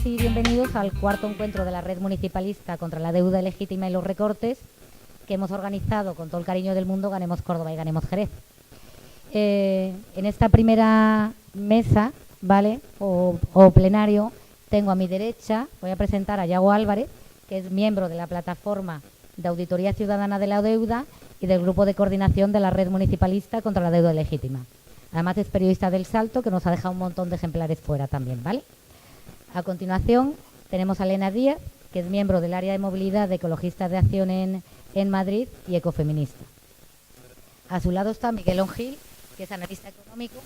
y bienvenidos al cuarto encuentro de la Red Municipalista contra la Deuda Ilegítima y los Recortes que hemos organizado con todo el cariño del mundo Ganemos Córdoba y Ganemos Jerez. En esta primera mesa, ¿vale? O plenario, tengo a mi derecha, voy a presentar a Yago Álvarez, que es miembro de la Plataforma de Auditoría Ciudadana de la Deuda y del Grupo de Coordinación de la Red Municipalista contra la Deuda Ilegítima. Además es periodista del Salto, que nos ha dejado un montón de ejemplares fuera también, ¿vale? A continuación tenemos a Elena Díaz, que es miembro del área de movilidad de Ecologistas de Acción en Madrid y ecofeminista. A su lado está Miguel Ongil, que es analista económico,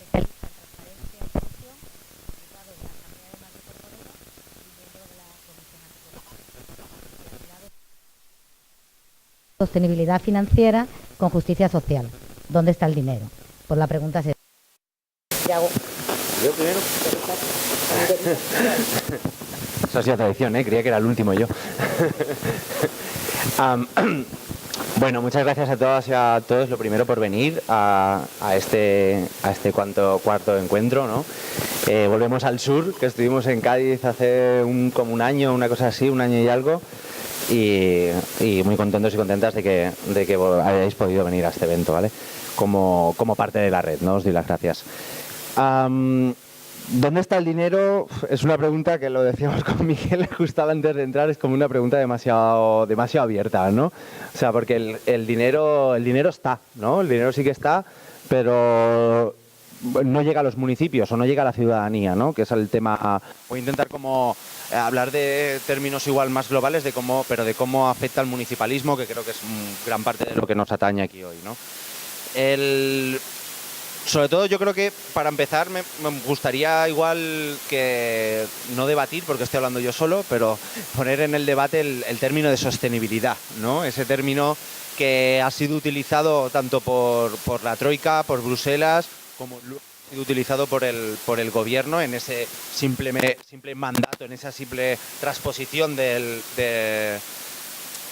especialista en transparencia y corrupción, diputado de la Asamblea de Madrid por Podemos y miembro de la Comisión Anticorrupción. Y a su lado, sostenibilidad financiera con justicia social. ¿Dónde está el dinero? Pues la pregunta es esa. Yago. ¿Yo primero? Eso ha sido tradición, ¿eh? Creía que era el último yo. Bueno, muchas gracias a todas y a todos, lo primero, por venir a este cuarto encuentro, ¿no? Volvemos al sur, que estuvimos en Cádiz hace como un año, una cosa así, un año y algo, y muy contentos y contentas de que hayáis podido venir a este evento, ¿vale? Como parte de la red, ¿no? Os doy las gracias. ¿Dónde está el dinero? Es una pregunta que lo decíamos con Miguel justo antes de entrar, es como una pregunta demasiado abierta, ¿no? O sea, porque el dinero está, ¿no? El dinero sí que está, pero no llega a los municipios o no llega a la ciudadanía, ¿no? Que es el tema. Voy a intentar como hablar de términos igual más globales, de cómo afecta al municipalismo, que creo que es gran parte de lo que nos atañe aquí hoy, ¿no? Sobre todo yo creo que para empezar me gustaría igual que no debatir, porque estoy hablando yo solo, pero poner en el debate el término de sostenibilidad, ¿no? Ese término que ha sido utilizado tanto por la Troika, por Bruselas, como ha sido utilizado por el gobierno en ese simple mandato, en esa simple transposición de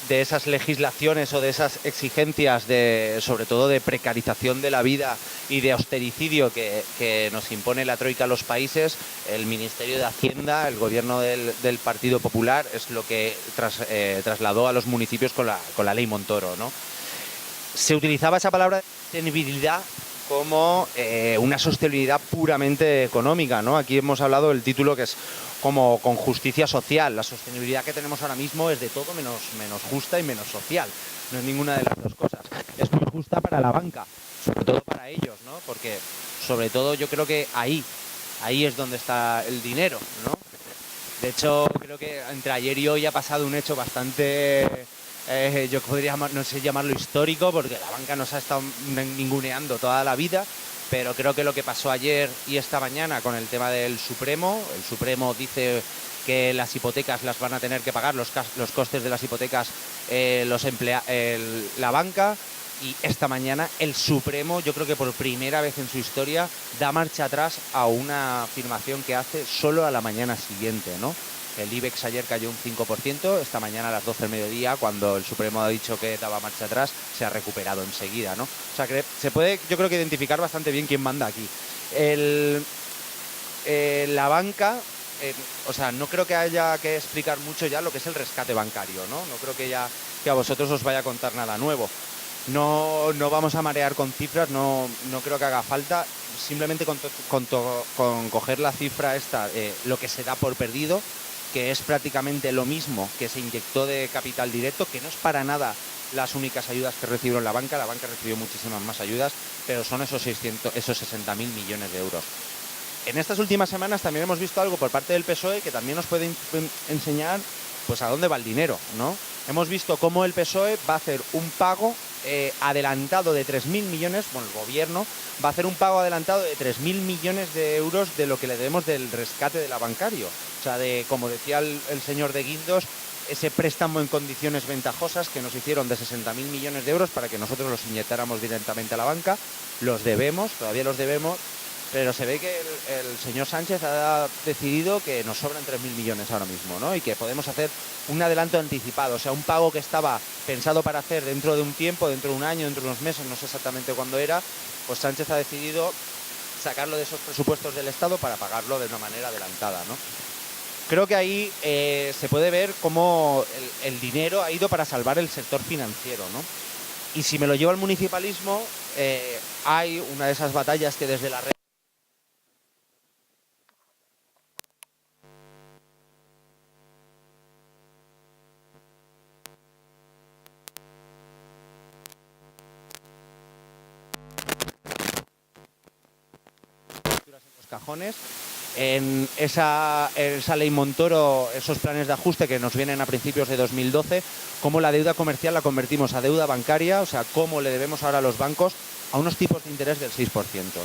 esas legislaciones o de esas exigencias sobre todo de precarización de la vida y de austericidio que nos impone la Troika a los países. El Ministerio de Hacienda, el gobierno del Partido Popular, es lo que trasladó a los municipios con la ley Montoro, ¿no? Se utilizaba esa palabra sostenibilidad como una sostenibilidad puramente económica, ¿no? Aquí hemos hablado del título que es como con justicia social. La sostenibilidad que tenemos ahora mismo es de todo menos justa y menos social. No es ninguna de las dos cosas. Es muy justa para la banca, sobre todo para ellos, ¿no? Porque sobre todo yo creo que ahí es donde está el dinero, ¿no? De hecho, creo que entre ayer y hoy ha pasado un hecho bastante, yo podría no sé llamarlo histórico, porque la banca nos ha estado ninguneando toda la vida. Pero creo que lo que pasó ayer y esta mañana con el tema del Supremo, el Supremo dice que las hipotecas las van a tener que pagar, los costes de las hipotecas la banca, y esta mañana el Supremo, yo creo que por primera vez en su historia, da marcha atrás a una afirmación que hace solo a la mañana siguiente, ¿no? El IBEX ayer cayó un 5%, esta mañana a las 12 del mediodía, cuando el Supremo ha dicho que daba marcha atrás, se ha recuperado enseguida, ¿no? O sea, que se puede, yo creo que identificar bastante bien quién manda aquí. La banca, o sea, no creo que haya que explicar mucho ya lo que es el rescate bancario, ¿no? No creo que a vosotros os vaya a contar nada nuevo. No vamos a marear con cifras, no creo que haga falta. Simplemente con coger la cifra esta, lo que se da por perdido, que es prácticamente lo mismo que se inyectó de capital directo, que no es para nada las únicas ayudas que recibieron la banca recibió muchísimas más ayudas, pero son esos 60.000 millones de euros. En estas últimas semanas también hemos visto algo por parte del PSOE que también nos puede enseñar pues a dónde va el dinero, ¿no? Hemos visto cómo el PSOE va a hacer un pago adelantado de 3.000 millones, bueno, el gobierno va a hacer un pago adelantado de 3.000 millones de euros de lo que le debemos del rescate de la bancario. O sea, como decía el señor de Guindos, ese préstamo en condiciones ventajosas que nos hicieron de 60.000 millones de euros para que nosotros los inyectáramos directamente a la banca, los debemos, todavía los debemos, pero se ve que el señor Sánchez ha decidido que nos sobran 3.000 millones ahora mismo, ¿no? Y que podemos hacer un adelanto anticipado, o sea, un pago que estaba pensado para hacer dentro de un tiempo, dentro de un año, dentro de unos meses, no sé exactamente cuándo era, pues Sánchez ha decidido sacarlo de esos presupuestos del Estado para pagarlo de una manera adelantada, ¿no? Creo que ahí se puede ver cómo el dinero ha ido para salvar el sector financiero, ¿no? Y si me lo llevo al municipalismo, hay una de esas batallas que desde la red los cajones, en esa ley Montoro, esos planes de ajuste que nos vienen a principios de 2012, cómo la deuda comercial la convertimos a deuda bancaria, o sea, cómo le debemos ahora a los bancos a unos tipos de interés del 6%,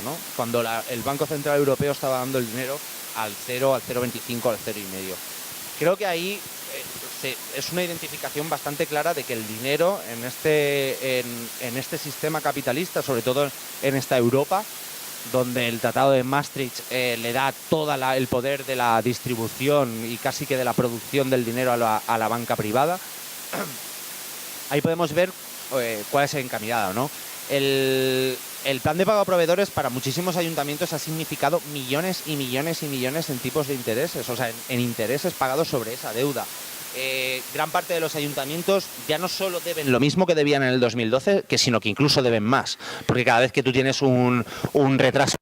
¿no? Cuando el Banco Central Europeo estaba dando el dinero al 0, al 0,25, al 0,5. Creo que ahí es una identificación bastante clara de que el dinero en este sistema capitalista, sobre todo en esta Europa, donde el Tratado de Maastricht le da todo el poder de la distribución y casi que de la producción del dinero a la banca privada, ahí podemos ver cuál es el encaminado, ¿no? El plan de pago a proveedores para muchísimos ayuntamientos ha significado millones y millones y millones en tipos de intereses, o sea, en intereses pagados sobre esa deuda. Gran parte de los ayuntamientos ya no solo deben lo mismo que debían en el 2012, sino que incluso deben más, porque cada vez que tú tienes un retraso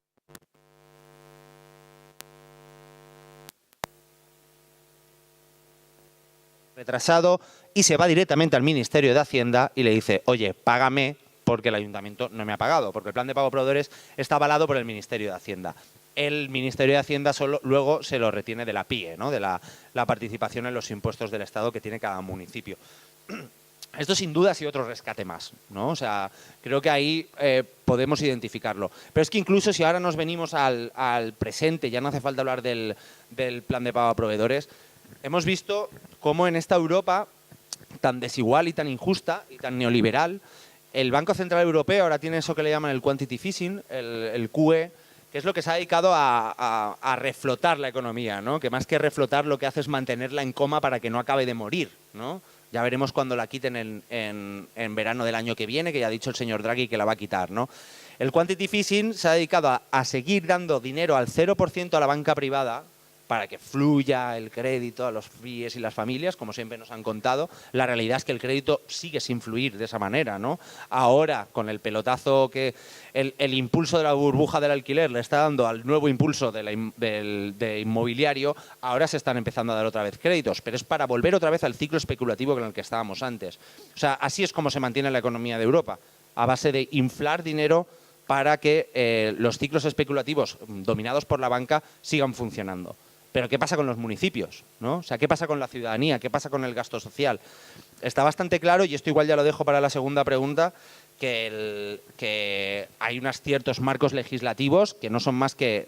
retrasado y se va directamente al Ministerio de Hacienda y le dice, oye, págame porque el ayuntamiento no me ha pagado, porque el plan de pago a proveedores está avalado por el Ministerio de Hacienda. El Ministerio de Hacienda luego se lo retiene de la PIE, ¿no? De la participación en los impuestos del Estado que tiene cada municipio. Esto sin duda ha sido otro rescate más, ¿no? O sea, creo que ahí podemos identificarlo. Pero es que incluso si ahora nos venimos al presente, ya no hace falta hablar del plan de pago a proveedores, hemos visto cómo en esta Europa tan desigual y tan injusta y tan neoliberal, el Banco Central Europeo ahora tiene eso que le llaman el quantitative easing, el QE, que es lo que se ha dedicado a reflotar la economía, ¿no? Que más que reflotar lo que hace es mantenerla en coma para que no acabe de morir, ¿no? Ya veremos cuando la quiten en verano del año que viene, que ya ha dicho el señor Draghi que la va a quitar, ¿no? El quantitative easing se ha dedicado a seguir dando dinero al 0% a la banca privada para que fluya el crédito a los FIEs y las familias, como siempre nos han contado. La realidad es que el crédito sigue sin fluir de esa manera, ¿no? Ahora, con el pelotazo que el impulso de la burbuja del alquiler le está dando al nuevo impulso de inmobiliario, ahora se están empezando a dar otra vez créditos, pero es para volver otra vez al ciclo especulativo en el que estábamos antes. O sea, así es como se mantiene la economía de Europa, a base de inflar dinero para que los ciclos especulativos dominados por la banca sigan funcionando. Pero ¿qué pasa con los municipios? ¿No? O sea, ¿qué pasa con la ciudadanía? ¿Qué pasa con el gasto social? Está bastante claro, y esto igual ya lo dejo para la segunda pregunta, que hay unos ciertos marcos legislativos que no son más que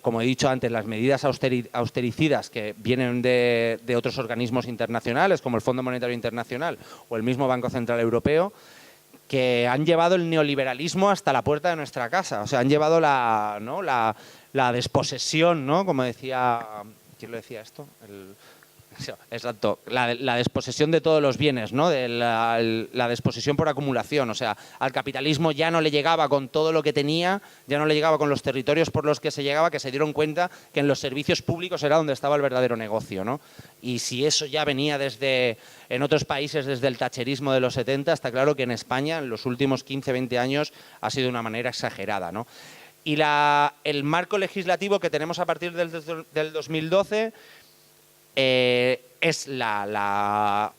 como he dicho antes, las medidas austericidas que vienen de otros organismos internacionales, como el Fondo Monetario Internacional o el mismo Banco Central Europeo, que han llevado el neoliberalismo hasta la puerta de nuestra casa. O sea, han llevado la desposesión, ¿no? Como decía... ¿Quién lo decía esto? Exacto. La desposesión de todos los bienes, ¿no? De la desposesión por acumulación. O sea, al capitalismo ya no le llegaba con todo lo que tenía, ya no le llegaba con los territorios por los que se llegaba, que se dieron cuenta que en los servicios públicos era donde estaba el verdadero negocio, ¿no? Y si eso ya venía en otros países desde el thatcherismo de los 70, está claro que en España en los últimos 15, 20 años ha sido de una manera exagerada, ¿no? Y el marco legislativo que tenemos a partir del 2012 es la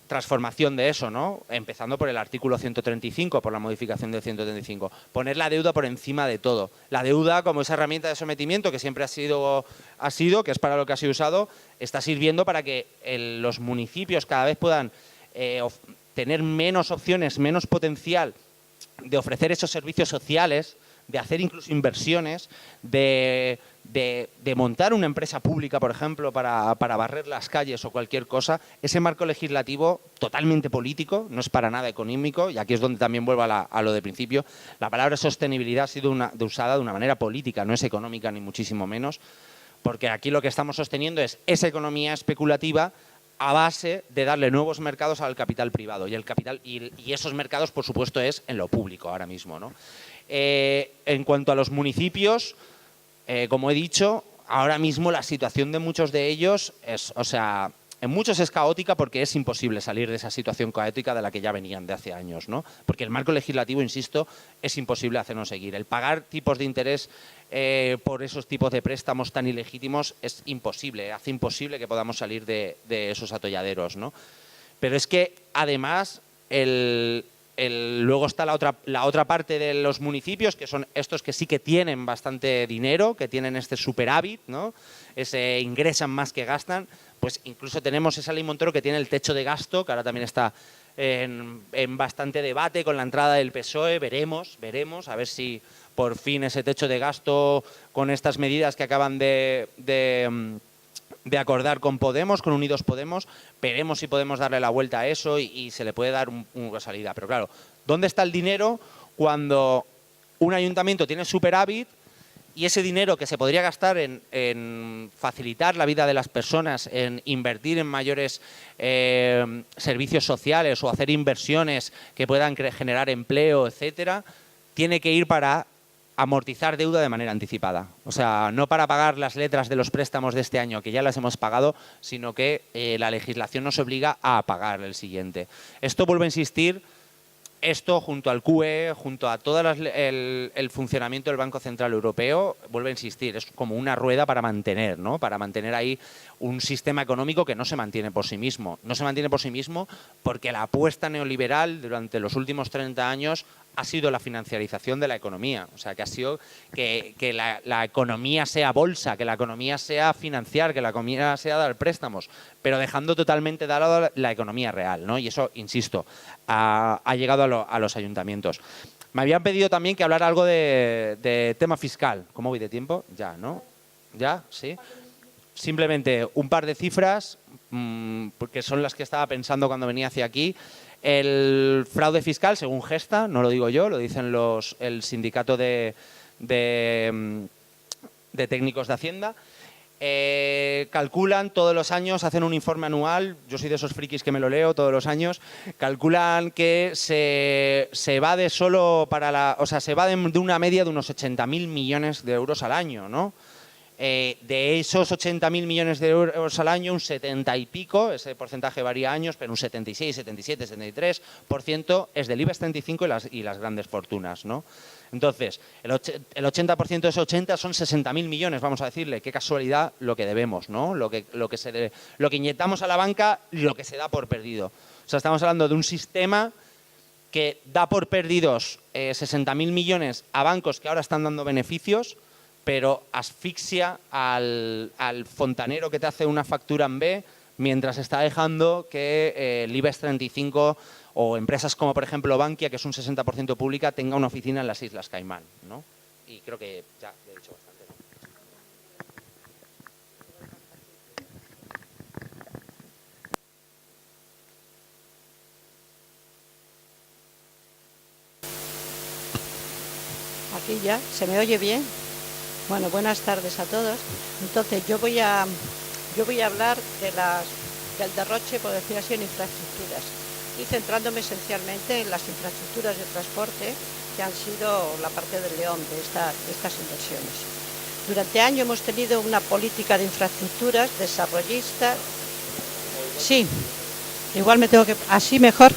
transformación de eso, ¿no? Empezando por el artículo 135, por la modificación del 135. Poner la deuda por encima de todo. La deuda como esa herramienta de sometimiento que siempre ha sido, que es para lo que ha sido usado, está sirviendo para que los municipios cada vez puedan tener menos opciones, menos potencial de ofrecer esos servicios sociales, de hacer incluso inversiones, de montar una empresa pública, por ejemplo, para barrer las calles o cualquier cosa. Ese marco legislativo totalmente político, no es para nada económico, y aquí es donde también vuelvo a lo de principio. La palabra sostenibilidad ha sido usada de una manera política, no es económica ni muchísimo menos, porque aquí lo que estamos sosteniendo es esa economía especulativa a base de darle nuevos mercados al capital privado, y esos mercados, por supuesto, es en lo público ahora mismo, ¿no? En cuanto a los municipios, como he dicho, ahora mismo la situación de muchos de ellos es, o sea, en muchos es caótica porque es imposible salir de esa situación caótica de la que ya venían de hace años, ¿no? Porque el marco legislativo, insisto, es imposible hacernos seguir. El pagar tipos de interés por esos tipos de préstamos tan ilegítimos es imposible, hace imposible que podamos salir de esos atolladeros, ¿no? Pero es que, además, luego está la otra parte de los municipios, que son estos que sí que tienen bastante dinero, que tienen este superávit, ¿no? Ingresan más que gastan. Pues incluso tenemos esa ley Montero que tiene el techo de gasto, que ahora también está en bastante debate con la entrada del PSOE. Veremos, a ver si por fin ese techo de gasto con estas medidas que acaban de acordar con Podemos, con Unidos Podemos, veremos si podemos darle la vuelta a eso y se le puede dar una salida. Pero claro, ¿dónde está el dinero cuando un ayuntamiento tiene superávit y ese dinero que se podría gastar en facilitar la vida de las personas, en invertir en mayores servicios sociales o hacer inversiones que puedan generar empleo, etcétera, tiene que ir para amortizar deuda de manera anticipada? O sea, no para pagar las letras de los préstamos de este año, que ya las hemos pagado, sino que la legislación nos obliga a pagar el siguiente. Esto, vuelvo a insistir, esto junto al QE, junto a todo el funcionamiento del Banco Central Europeo, vuelvo a insistir, es como una rueda para mantener, ¿no? Para mantener ahí un sistema económico que no se mantiene por sí mismo. No se mantiene por sí mismo porque la apuesta neoliberal durante los últimos 30 años ha sido la financiarización de la economía. O sea, que ha sido que la economía sea bolsa, que la economía sea financiar, que la economía sea dar préstamos, pero dejando totalmente de lado la economía real, ¿no? Y eso, insisto, ha llegado a los ayuntamientos. Me habían pedido también que hablara algo de tema fiscal. ¿Cómo voy de tiempo? Ya, ¿no? ¿Ya? ¿Sí? Simplemente un par de cifras, porque son las que estaba pensando cuando venía hacia aquí. El fraude fiscal, según Gesta, no lo digo yo, lo dicen el sindicato de técnicos de Hacienda, calculan todos los años, hacen un informe anual, yo soy de esos frikis que me lo leo todos los años, calculan que se evade solo se evaden de una media de unos 80.000 millones de euros al año, ¿no? De esos 80.000 millones de euros al año, un 70 y pico, ese porcentaje varía años, pero un 76, 77, 73% es del IBEX 35 y las grandes fortunas, ¿no? Entonces, el 80% de esos 80 son 60.000 millones, vamos a decirle. Qué casualidad lo que debemos, ¿no? Lo que inyectamos a la banca y lo que se da por perdido. O sea, estamos hablando de un sistema que da por perdidos 60.000 millones a bancos que ahora están dando beneficios, pero asfixia al fontanero que te hace una factura en B mientras está dejando que el IBEX 35 o empresas como, por ejemplo, Bankia, que es un 60% pública, tenga una oficina en las Islas Caimán, ¿no? Y creo que ya he dicho bastante. Aquí ya, ¿se me oye bien? Bueno, buenas tardes a todos. Entonces, yo voy a hablar del derroche, por decir así, en infraestructuras y centrándome esencialmente en las infraestructuras de transporte que han sido la parte del león de estas inversiones. Durante años hemos tenido una política de infraestructuras desarrollista. Sí, igual me tengo que... ¿Así mejor?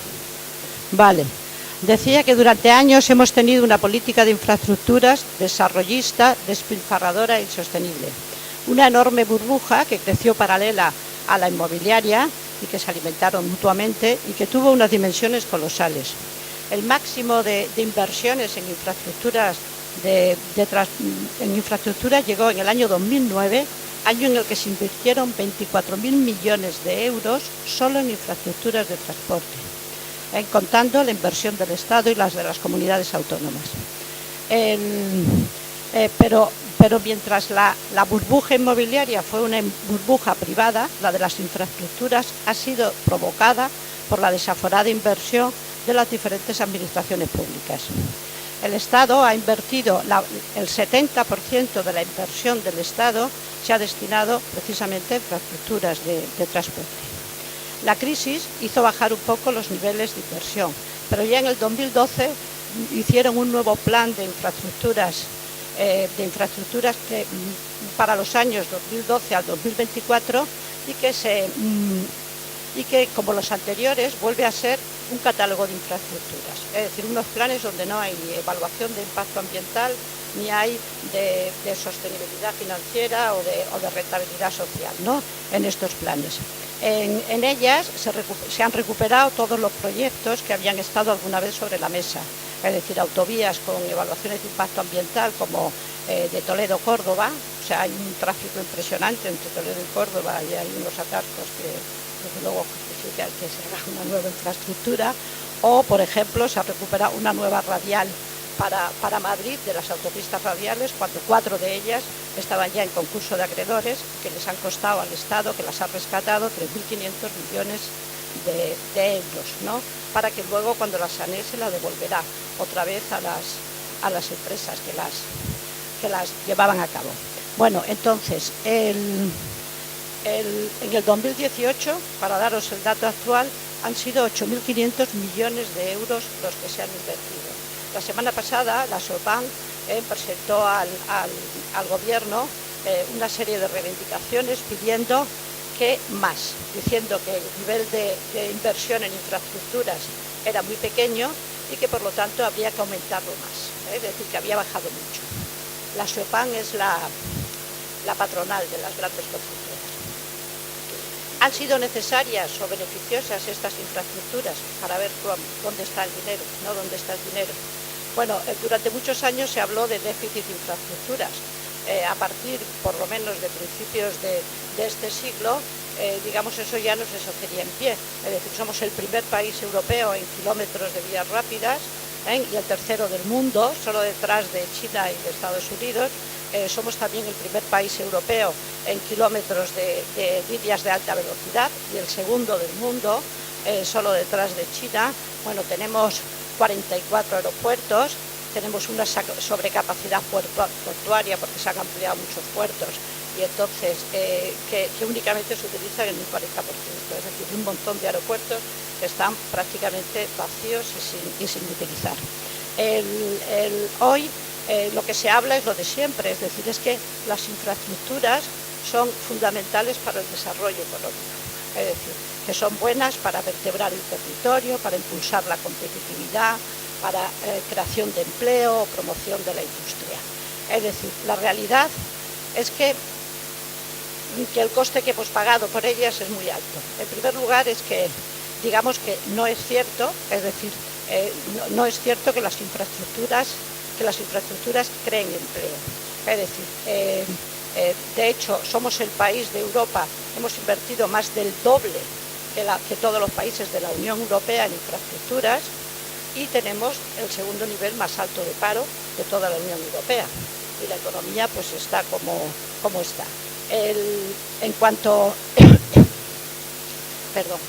Vale. Decía que durante años hemos tenido una política de infraestructuras desarrollista, despilfarradora e insostenible. Una enorme burbuja que creció paralela a la inmobiliaria y que se alimentaron mutuamente y que tuvo unas dimensiones colosales. El máximo de inversiones en infraestructuras llegó en el año 2009, año en el que se invirtieron 24.000 millones de euros solo en infraestructuras de transporte, contando la inversión del Estado y las de las comunidades autónomas. Pero mientras la burbuja inmobiliaria fue una burbuja privada, la de las infraestructuras ha sido provocada por la desaforada inversión de las diferentes administraciones públicas. El Estado ha invertido, el 70% de la inversión del Estado se ha destinado precisamente a infraestructuras de transporte. La crisis hizo bajar un poco los niveles de inversión, pero ya en el 2012 hicieron un nuevo plan de infraestructuras para los años 2012 al 2024 y que, como los anteriores, vuelve a ser un catálogo de infraestructuras, es decir, unos planes donde no hay evaluación de impacto ambiental ni hay de sostenibilidad financiera o de rentabilidad social, ¿no?, en estos planes. En ellas se han recuperado todos los proyectos que habían estado alguna vez sobre la mesa, es decir, autovías con evaluaciones de impacto ambiental como de Toledo a Córdoba. O sea, hay un tráfico impresionante entre Toledo y Córdoba y hay unos atascos que desde luego justifican que se haga una nueva infraestructura. O, por ejemplo, se ha recuperado una nueva radial para Madrid, de las autopistas radiales, cuando 4 de ellas estaban ya en concurso de acreedores, que les han costado al Estado, que las ha rescatado, 3.500 millones de euros, ¿no?, para que luego, cuando las sanee, se la devolverá otra vez a las empresas que las llevaban a cabo. Bueno, entonces, en el 2018, para daros el dato actual, han sido 8.500 millones de euros los que se han invertido. La semana pasada, la SOPAN presentó al Gobierno una serie de reivindicaciones pidiendo que más, diciendo que el nivel de inversión en infraestructuras era muy pequeño y que, por lo tanto, habría que aumentarlo más, es decir, que había bajado mucho. La SOPAN es la patronal de las grandes constructoras. ¿Han sido necesarias o beneficiosas estas infraestructuras? Para ver dónde está el dinero, no dónde está el dinero. Bueno, durante muchos años se habló de déficit de infraestructuras. A partir, por lo menos, de principios de este siglo, digamos, eso ya no se sostenía en pie. Es decir, somos el primer país europeo en kilómetros de vías rápidas, y el tercero del mundo, solo detrás de China y de Estados Unidos. Somos también el primer país europeo en kilómetros de líneas de alta velocidad y el segundo del mundo, solo detrás de China. Bueno, tenemos 44 aeropuertos, tenemos una sobrecapacidad portuaria porque se han ampliado muchos puertos y entonces que únicamente se utilizan en un 40%, es decir, un montón de aeropuertos que están prácticamente vacíos y sin utilizar. Hoy lo que se habla es lo de siempre, es decir, es que las infraestructuras son fundamentales para el desarrollo económico, es decir, que son buenas para vertebrar el territorio, para impulsar la competitividad, para creación de empleo o promoción de la industria. Es decir, la realidad es que el coste que hemos pagado por ellas es muy alto. En primer lugar, es que, digamos, que no es cierto, es decir, no es cierto que las infraestructuras creen empleo. Es decir, de hecho, somos el país de Europa, hemos invertido más del doble que todos los países de la Unión Europea en infraestructuras y tenemos el segundo nivel más alto de paro de toda la Unión Europea. Y la economía pues está como está. En cuanto... Perdón.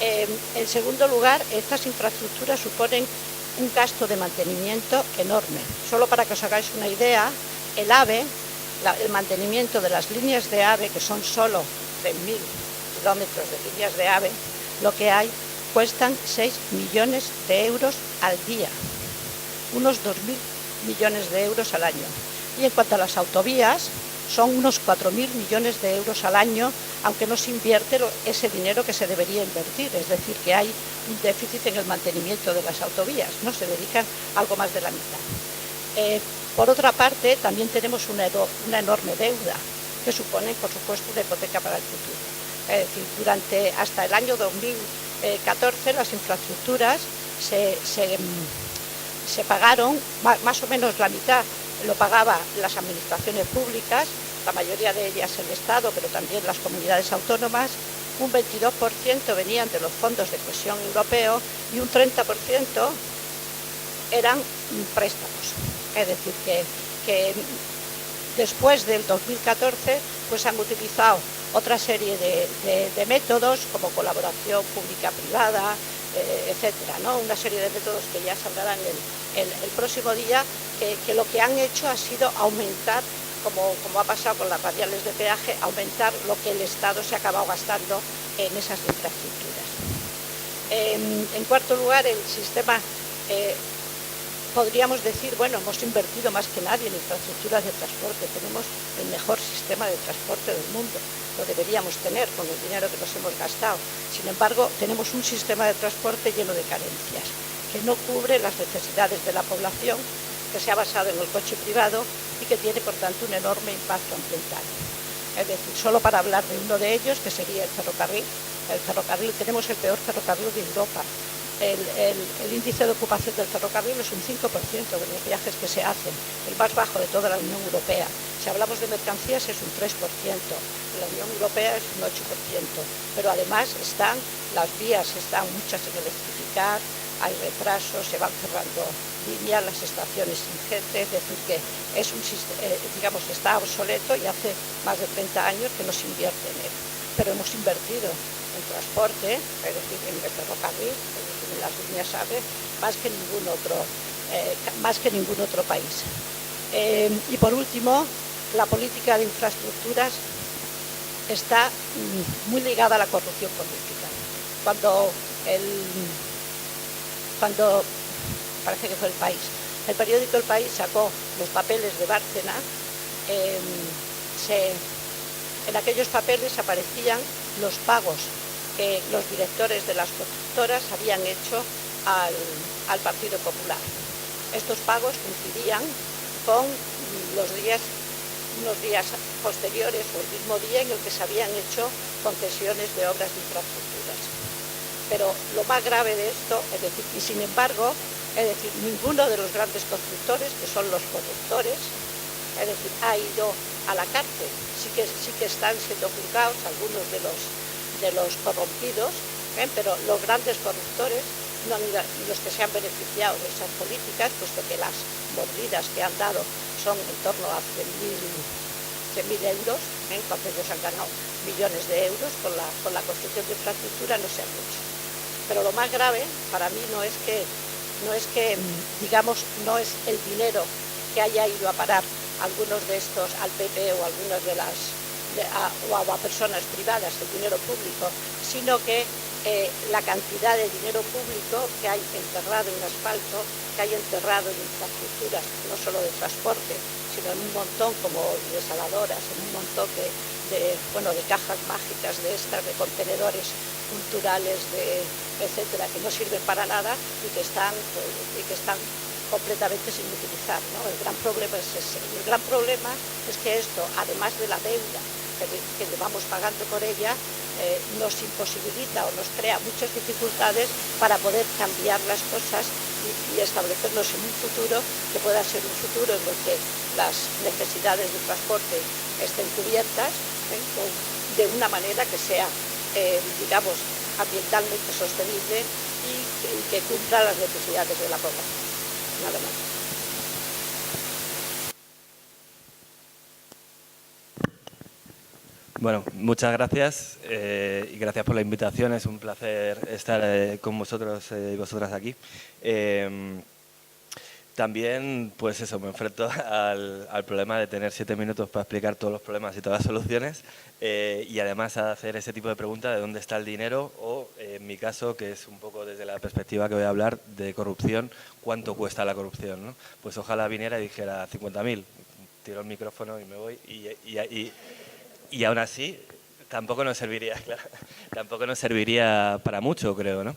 En segundo lugar, estas infraestructuras suponen un gasto de mantenimiento enorme. Solo para que os hagáis una idea, el AVE, el mantenimiento de las líneas de AVE, que son solo 3.000 kilómetros de líneas de AVE, lo que hay, cuestan 6 millones de euros al día, unos 2.000 millones de euros al año. Y en cuanto a las autovías, son unos 4.000 millones de euros al año, aunque no se invierte ese dinero que se debería invertir, es decir, que hay un déficit en el mantenimiento de las autovías, ¿no? Se dedican algo más de la mitad. Por otra parte, también tenemos una enorme deuda, que supone, por supuesto, una hipoteca para el futuro. Es decir, hasta el año 2014 las infraestructuras se pagaron, más o menos la mitad lo pagaban las administraciones públicas, la mayoría de ellas el Estado, pero también las comunidades autónomas, un 22% venían de los fondos de cohesión europeo y un 30% eran préstamos. Es decir, que después del 2014 pues han utilizado otra serie de métodos como colaboración pública-privada, etcétera, ¿no? Una serie de métodos que ya se hablarán el próximo día, que lo que han hecho ha sido aumentar, como ha pasado con las radiales de peaje, aumentar lo que el Estado se ha acabado gastando en esas infraestructuras. En cuarto lugar, el sistema podríamos decir, bueno, hemos invertido más que nadie en infraestructuras de transporte, tenemos el mejor sistema de transporte del mundo, lo deberíamos tener con el dinero que nos hemos gastado. Sin embargo, tenemos un sistema de transporte lleno de carencias, que no cubre las necesidades de la población, que se ha basado en el coche privado y que tiene, por tanto, un enorme impacto ambiental. Es decir, solo para hablar de uno de ellos, que sería el ferrocarril. El ferrocarril, tenemos el peor ferrocarril de Europa. El índice de ocupación del ferrocarril es un 5% de los viajes que se hacen, el más bajo de toda la Unión Europea. Si hablamos de mercancías es un 3%, en la Unión Europea es un 8%, pero además están las vías, están muchas sin electrificar, hay retrasos, se van cerrando líneas, las estaciones sin gente, es decir, que es un digamos, está obsoleto y hace más de 30 años que no se invierte en él. Pero hemos invertido en transporte, es decir, en el ferrocarril, es decir, en las líneas AVE, más que ningún otro país. Y por último, la política de infraestructuras está muy ligada a la corrupción política. Cuando parece que fue el periódico El País sacó los papeles de Bárcena, en aquellos papeles aparecían los pagos que los directores de las constructoras habían hecho al Partido Popular. Estos pagos coincidían con unos días posteriores o el mismo día en el que se habían hecho concesiones de obras de infraestructuras. Pero lo más grave de esto, es decir, y sin embargo, es decir, ninguno de los grandes constructores, que son los corruptores, es decir, ha ido a la cárcel. Sí que están siendo juzgados algunos de los corrompidos, pero los grandes corruptores no han ido, y los que se han beneficiado de esas políticas, puesto que las mordidas que han dado son en torno a 100.000 euros, cuando ellos han ganado millones de euros con la construcción de infraestructura, no se han hecho. Pero lo más grave para mí no es que digamos, no es el dinero que haya ido a parar algunos de estos al PP o algunas o a personas privadas, el dinero público, sino que la cantidad de dinero público que hay enterrado en asfalto, que hay enterrado en infraestructuras, no solo de transporte, sino en un montón como desaladoras, en un montón de cajas mágicas de estas, de contenedores culturales, etcétera, que no sirven para nada y que están completamente sin utilizar, ¿no? El gran problema es ese. Y el gran problema es que esto, además de la deuda que vamos pagando por ella, nos imposibilita o nos crea muchas dificultades para poder cambiar las cosas y establecernos en un futuro que pueda ser un futuro en el que las necesidades de transporte estén cubiertas de una manera que sea, digamos, ambientalmente sostenible y que cumpla las necesidades de la población. Nada más. Bueno, muchas gracias y gracias por la invitación. Es un placer estar con vosotros y vosotras aquí. También, pues eso, me enfrento al problema de tener 7 minutos para explicar todos los problemas y todas las soluciones y además a hacer ese tipo de preguntas de dónde está el dinero o, en mi caso, que es un poco desde la perspectiva que voy a hablar de corrupción, cuánto cuesta la corrupción, ¿no? Pues ojalá viniera y dijera 50.000, tiro el micrófono y me voy y aún así tampoco nos serviría, claro, tampoco nos serviría para mucho, creo, ¿no?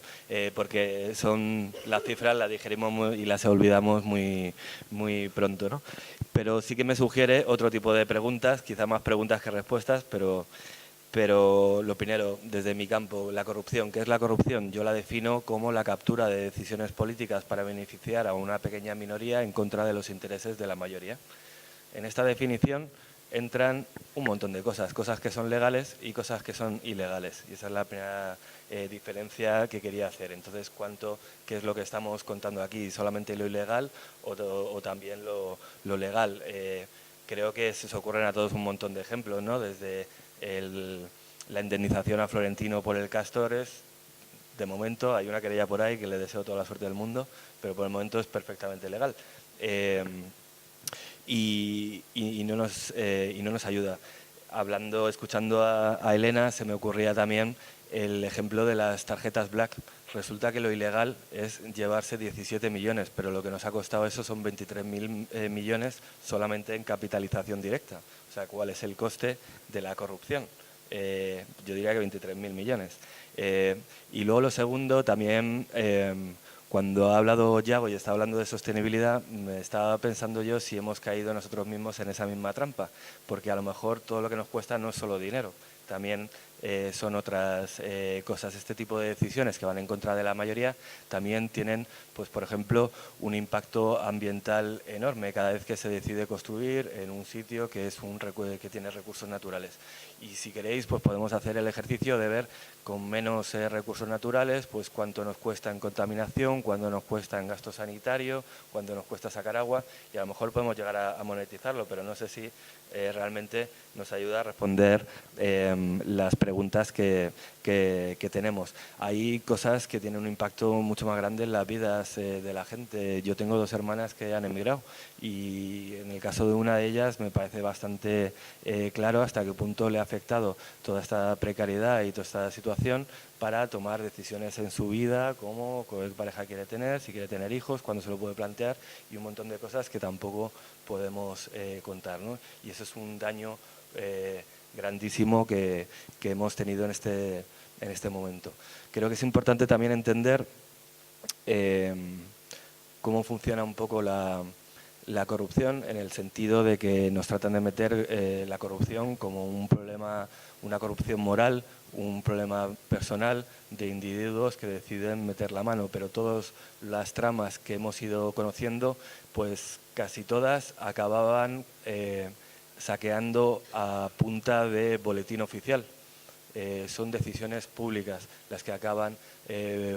Porque son las cifras, las digerimos y las olvidamos muy pronto, ¿no? Pero sí que me sugiere otro tipo de preguntas, quizá más preguntas que respuestas, pero lo primero, desde mi campo, la corrupción. ¿Qué es la corrupción? Yo la defino como la captura de decisiones políticas para beneficiar a una pequeña minoría en contra de los intereses de la mayoría. En esta definición entran un montón de cosas que son legales y cosas que son ilegales. Y esa es la primera diferencia que quería hacer. Entonces, ¿qué es lo que estamos contando aquí? ¿Solamente lo ilegal o también lo legal? Creo que se os ocurren a todos un montón de ejemplos, ¿no? Desde la indemnización a Florentino por el Castores. De momento hay una querella por ahí que le deseo toda la suerte del mundo, pero por el momento es perfectamente legal. Y no nos ayuda. Escuchando a Elena, se me ocurría también el ejemplo de las tarjetas Black. Resulta que lo ilegal es llevarse 17 millones, pero lo que nos ha costado eso son 23.000 millones solamente en capitalización directa. O sea, ¿cuál es el coste de la corrupción? Yo diría que 23.000 millones. Y luego lo segundo, también cuando ha hablado Yago y está hablando de sostenibilidad, me estaba pensando yo si hemos caído nosotros mismos en esa misma trampa, porque a lo mejor todo lo que nos cuesta no es solo dinero, también son otras cosas. Este tipo de decisiones que van en contra de la mayoría también tienen, pues por ejemplo, un impacto ambiental enorme cada vez que se decide construir en un sitio que que tiene recursos naturales. Y si queréis, pues podemos hacer el ejercicio de ver con menos recursos naturales, pues cuánto nos cuesta en contaminación, cuánto nos cuesta en gasto sanitario, cuánto nos cuesta sacar agua, y a lo mejor podemos llegar a monetizarlo, pero no sé si realmente nos ayuda a responder las preguntas que tenemos. Hay cosas que tienen un impacto mucho más grande en las vidas de la gente. Yo tengo 2 hermanas que han emigrado y en el caso de una de ellas me parece bastante claro hasta qué punto le ha afectado toda esta precariedad y toda esta situación para tomar decisiones en su vida, como qué pareja quiere tener, si quiere tener hijos, cuándo se lo puede plantear, y un montón de cosas que tampoco podemos contar, ¿no? Y eso es un daño grandísimo que hemos tenido en este momento. Creo que es importante también entender cómo funciona un poco la corrupción, en el sentido de que nos tratan de meter la corrupción como un problema, una corrupción moral, un problema personal de individuos que deciden meter la mano, pero todas las tramas que hemos ido conociendo, pues casi todas acababan saqueando a punta de boletín oficial. Son decisiones públicas las que acaban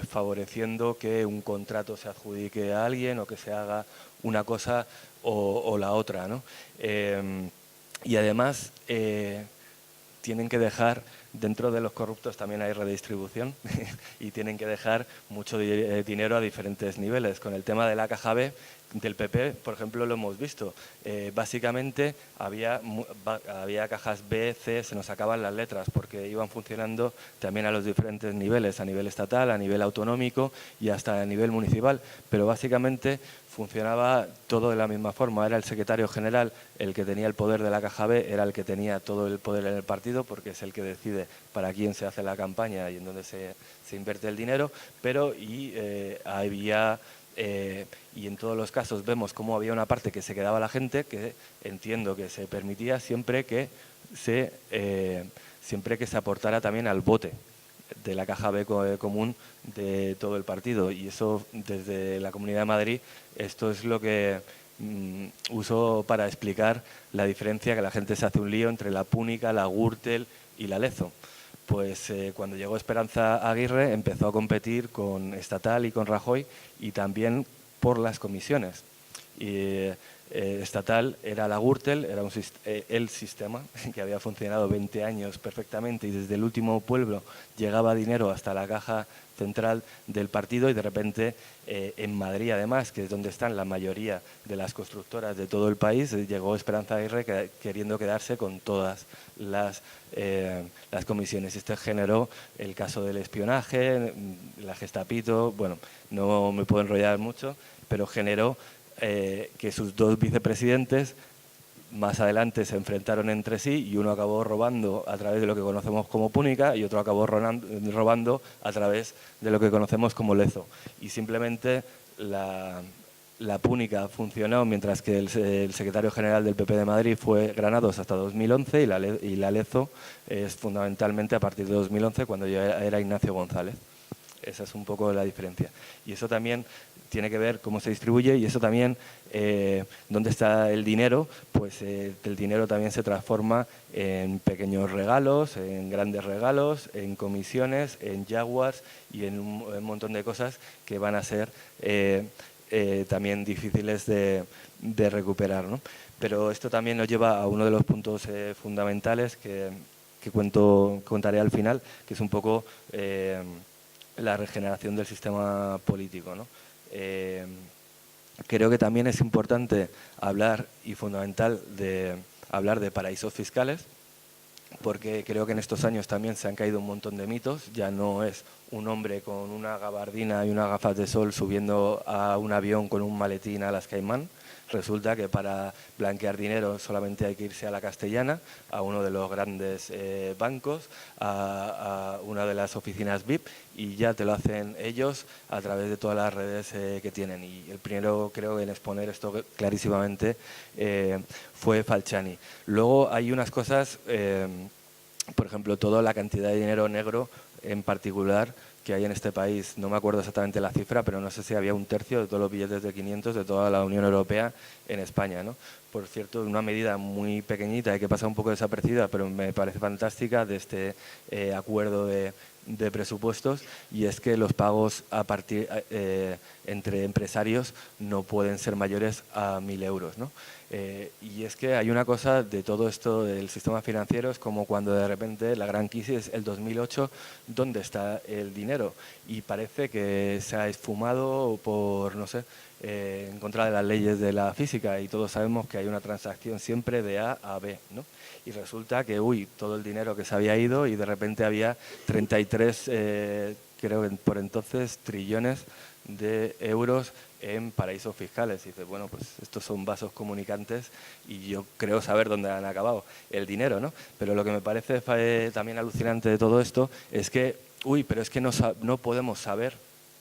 favoreciendo que un contrato se adjudique a alguien o que se haga una cosa o la otra, ¿no? Y además tienen que dejar, dentro de los corruptos también hay redistribución y tienen que dejar mucho dinero a diferentes niveles. Con el tema de la caja B del PP, por ejemplo, lo hemos visto. Básicamente había cajas B, C, se nos acaban las letras porque iban funcionando también a los diferentes niveles, a nivel estatal, a nivel autonómico y hasta a nivel municipal. Pero básicamente funcionaba todo de la misma forma. Era el secretario general el que tenía el poder de la caja B, era el que tenía todo el poder en el partido porque es el que decide para quién se hace la campaña y en dónde se invierte el dinero, pero había... y en todos los casos vemos cómo había una parte que se quedaba la gente, que entiendo que se permitía siempre que se aportara también al bote de la caja B común de todo el partido. Y eso, desde la Comunidad de Madrid, esto es lo que uso para explicar la diferencia, que la gente se hace un lío entre la Púnica, la Gürtel y la Lezo. Pues cuando llegó Esperanza Aguirre empezó a competir con Estatal y con Rajoy, y también por las comisiones. Y Estatal era la Gürtel, era el sistema que había funcionado 20 años perfectamente, y desde el último pueblo llegaba dinero hasta la caja central del partido, y de repente en Madrid, además, que es donde están la mayoría de las constructoras de todo el país, llegó Esperanza Aguirre queriendo quedarse con todas las comisiones. Esto generó el caso del espionaje, la Gestapito, bueno, no me puedo enrollar mucho, pero generó que sus 2 vicepresidentes más adelante se enfrentaron entre sí, y uno acabó robando a través de lo que conocemos como Púnica y otro acabó robando a través de lo que conocemos como Lezo. Y simplemente la Púnica funcionó mientras que el secretario general del PP de Madrid fue Granados hasta 2011, y la Lezo es fundamentalmente a partir de 2011, cuando ya era Ignacio González. Esa es un poco la diferencia. Y eso también tiene que ver cómo se distribuye, y eso también, dónde está el dinero, pues el dinero también se transforma en pequeños regalos, en grandes regalos, en comisiones, en jaguars y en un montón de cosas que van a ser también difíciles de recuperar, ¿no? Pero esto también nos lleva a uno de los puntos fundamentales que contaré al final, que es un poco la regeneración del sistema político, ¿no? Creo que también es importante hablar, y fundamental, hablar de paraísos fiscales, porque creo que en estos años también se han caído un montón de mitos. Ya no es un hombre con una gabardina y unas gafas de sol subiendo a un avión con un maletín a las Caimán. Resulta que para blanquear dinero solamente hay que irse a la Castellana, a uno de los grandes bancos, a una de las oficinas VIP, y ya te lo hacen ellos a través de todas las redes que tienen. Y el primero, creo, en exponer esto clarísimamente fue Falciani. Luego hay unas cosas, por ejemplo, toda la cantidad de dinero negro en particular que hay en este país. No me acuerdo exactamente la cifra, pero no sé si había 1/3 de todos los billetes de 500 de toda la Unión Europea en España, ¿no? Por cierto, una medida muy pequeñita y que pasa un poco desapercibida, pero me parece fantástica, de este acuerdo de presupuestos, y es que los pagos entre empresarios no pueden ser mayores a 1.000 euros, ¿no? Y es que hay una cosa de todo esto del sistema financiero, es como cuando de repente la gran crisis, el 2008, ¿dónde está el dinero? Y parece que se ha esfumado por, no sé, en contra de las leyes de la física, y todos sabemos que hay una transacción siempre de A a B, ¿no? Y resulta que, todo el dinero que se había ido, y de repente había 33, creo que por entonces, trillones de euros en paraísos fiscales. Y dices, bueno, pues estos son vasos comunicantes y yo creo saber dónde han acabado el dinero, ¿no? Pero lo que me parece también alucinante de todo esto es que, pero es que no podemos saber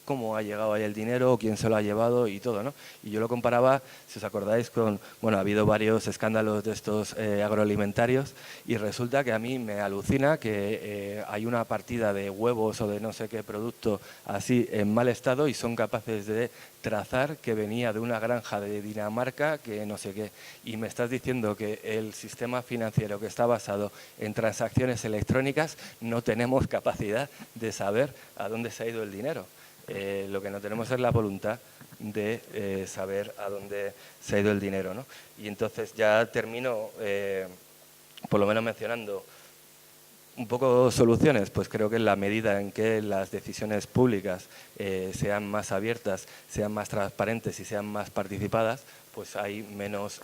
cómo ha llegado ahí el dinero, quién se lo ha llevado y todo, ¿no? Y yo lo comparaba, si os acordáis, ha habido varios escándalos de estos agroalimentarios, y resulta que a mí me alucina que hay una partida de huevos o de no sé qué producto así en mal estado, y son capaces de trazar que venía de una granja de Dinamarca, que no sé qué, y me estás diciendo que el sistema financiero, que está basado en transacciones electrónicas, no tenemos capacidad de saber a dónde se ha ido el dinero. Lo que no tenemos es la voluntad de saber a dónde se ha ido el dinero, ¿no? Y entonces ya termino, por lo menos mencionando un poco soluciones. Pues creo que en la medida en que las decisiones públicas sean más abiertas, sean más transparentes y sean más participadas, pues hay menos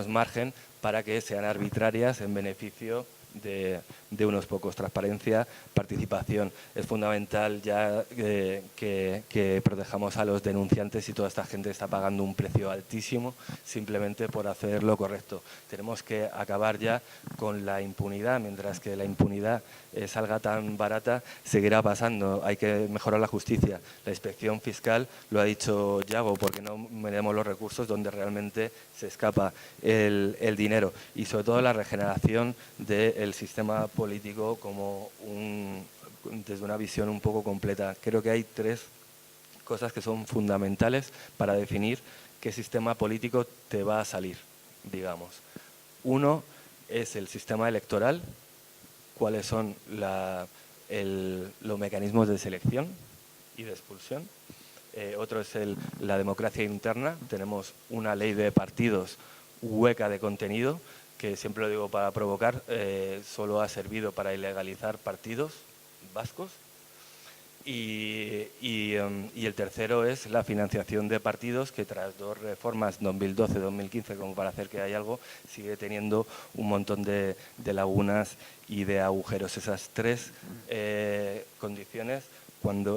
margen para que sean arbitrarias en beneficio de unos pocos. Transparencia, participación. Es fundamental ya que protejamos a los denunciantes, y toda esta gente está pagando un precio altísimo simplemente por hacer lo correcto. Tenemos que acabar ya con la impunidad. Mientras que la impunidad salga tan barata, seguirá pasando. Hay que mejorar la justicia. La inspección fiscal, lo ha dicho Yago, porque no tenemos los recursos donde realmente se escapa el dinero, y sobre todo la regeneración del sistema político desde una visión un poco completa. Creo que hay 3 cosas que son fundamentales para definir qué sistema político te va a salir, digamos. Uno es el sistema electoral, cuáles son los mecanismos de selección y de expulsión. Otro es la democracia interna. Tenemos una ley de partidos hueca de contenido, que siempre lo digo para provocar, solo ha servido para ilegalizar partidos vascos. Y el tercero es la financiación de partidos, que tras 2 reformas, 2012-2015, como para hacer que haya algo, sigue teniendo un montón de lagunas y de agujeros. Esas 3 condiciones,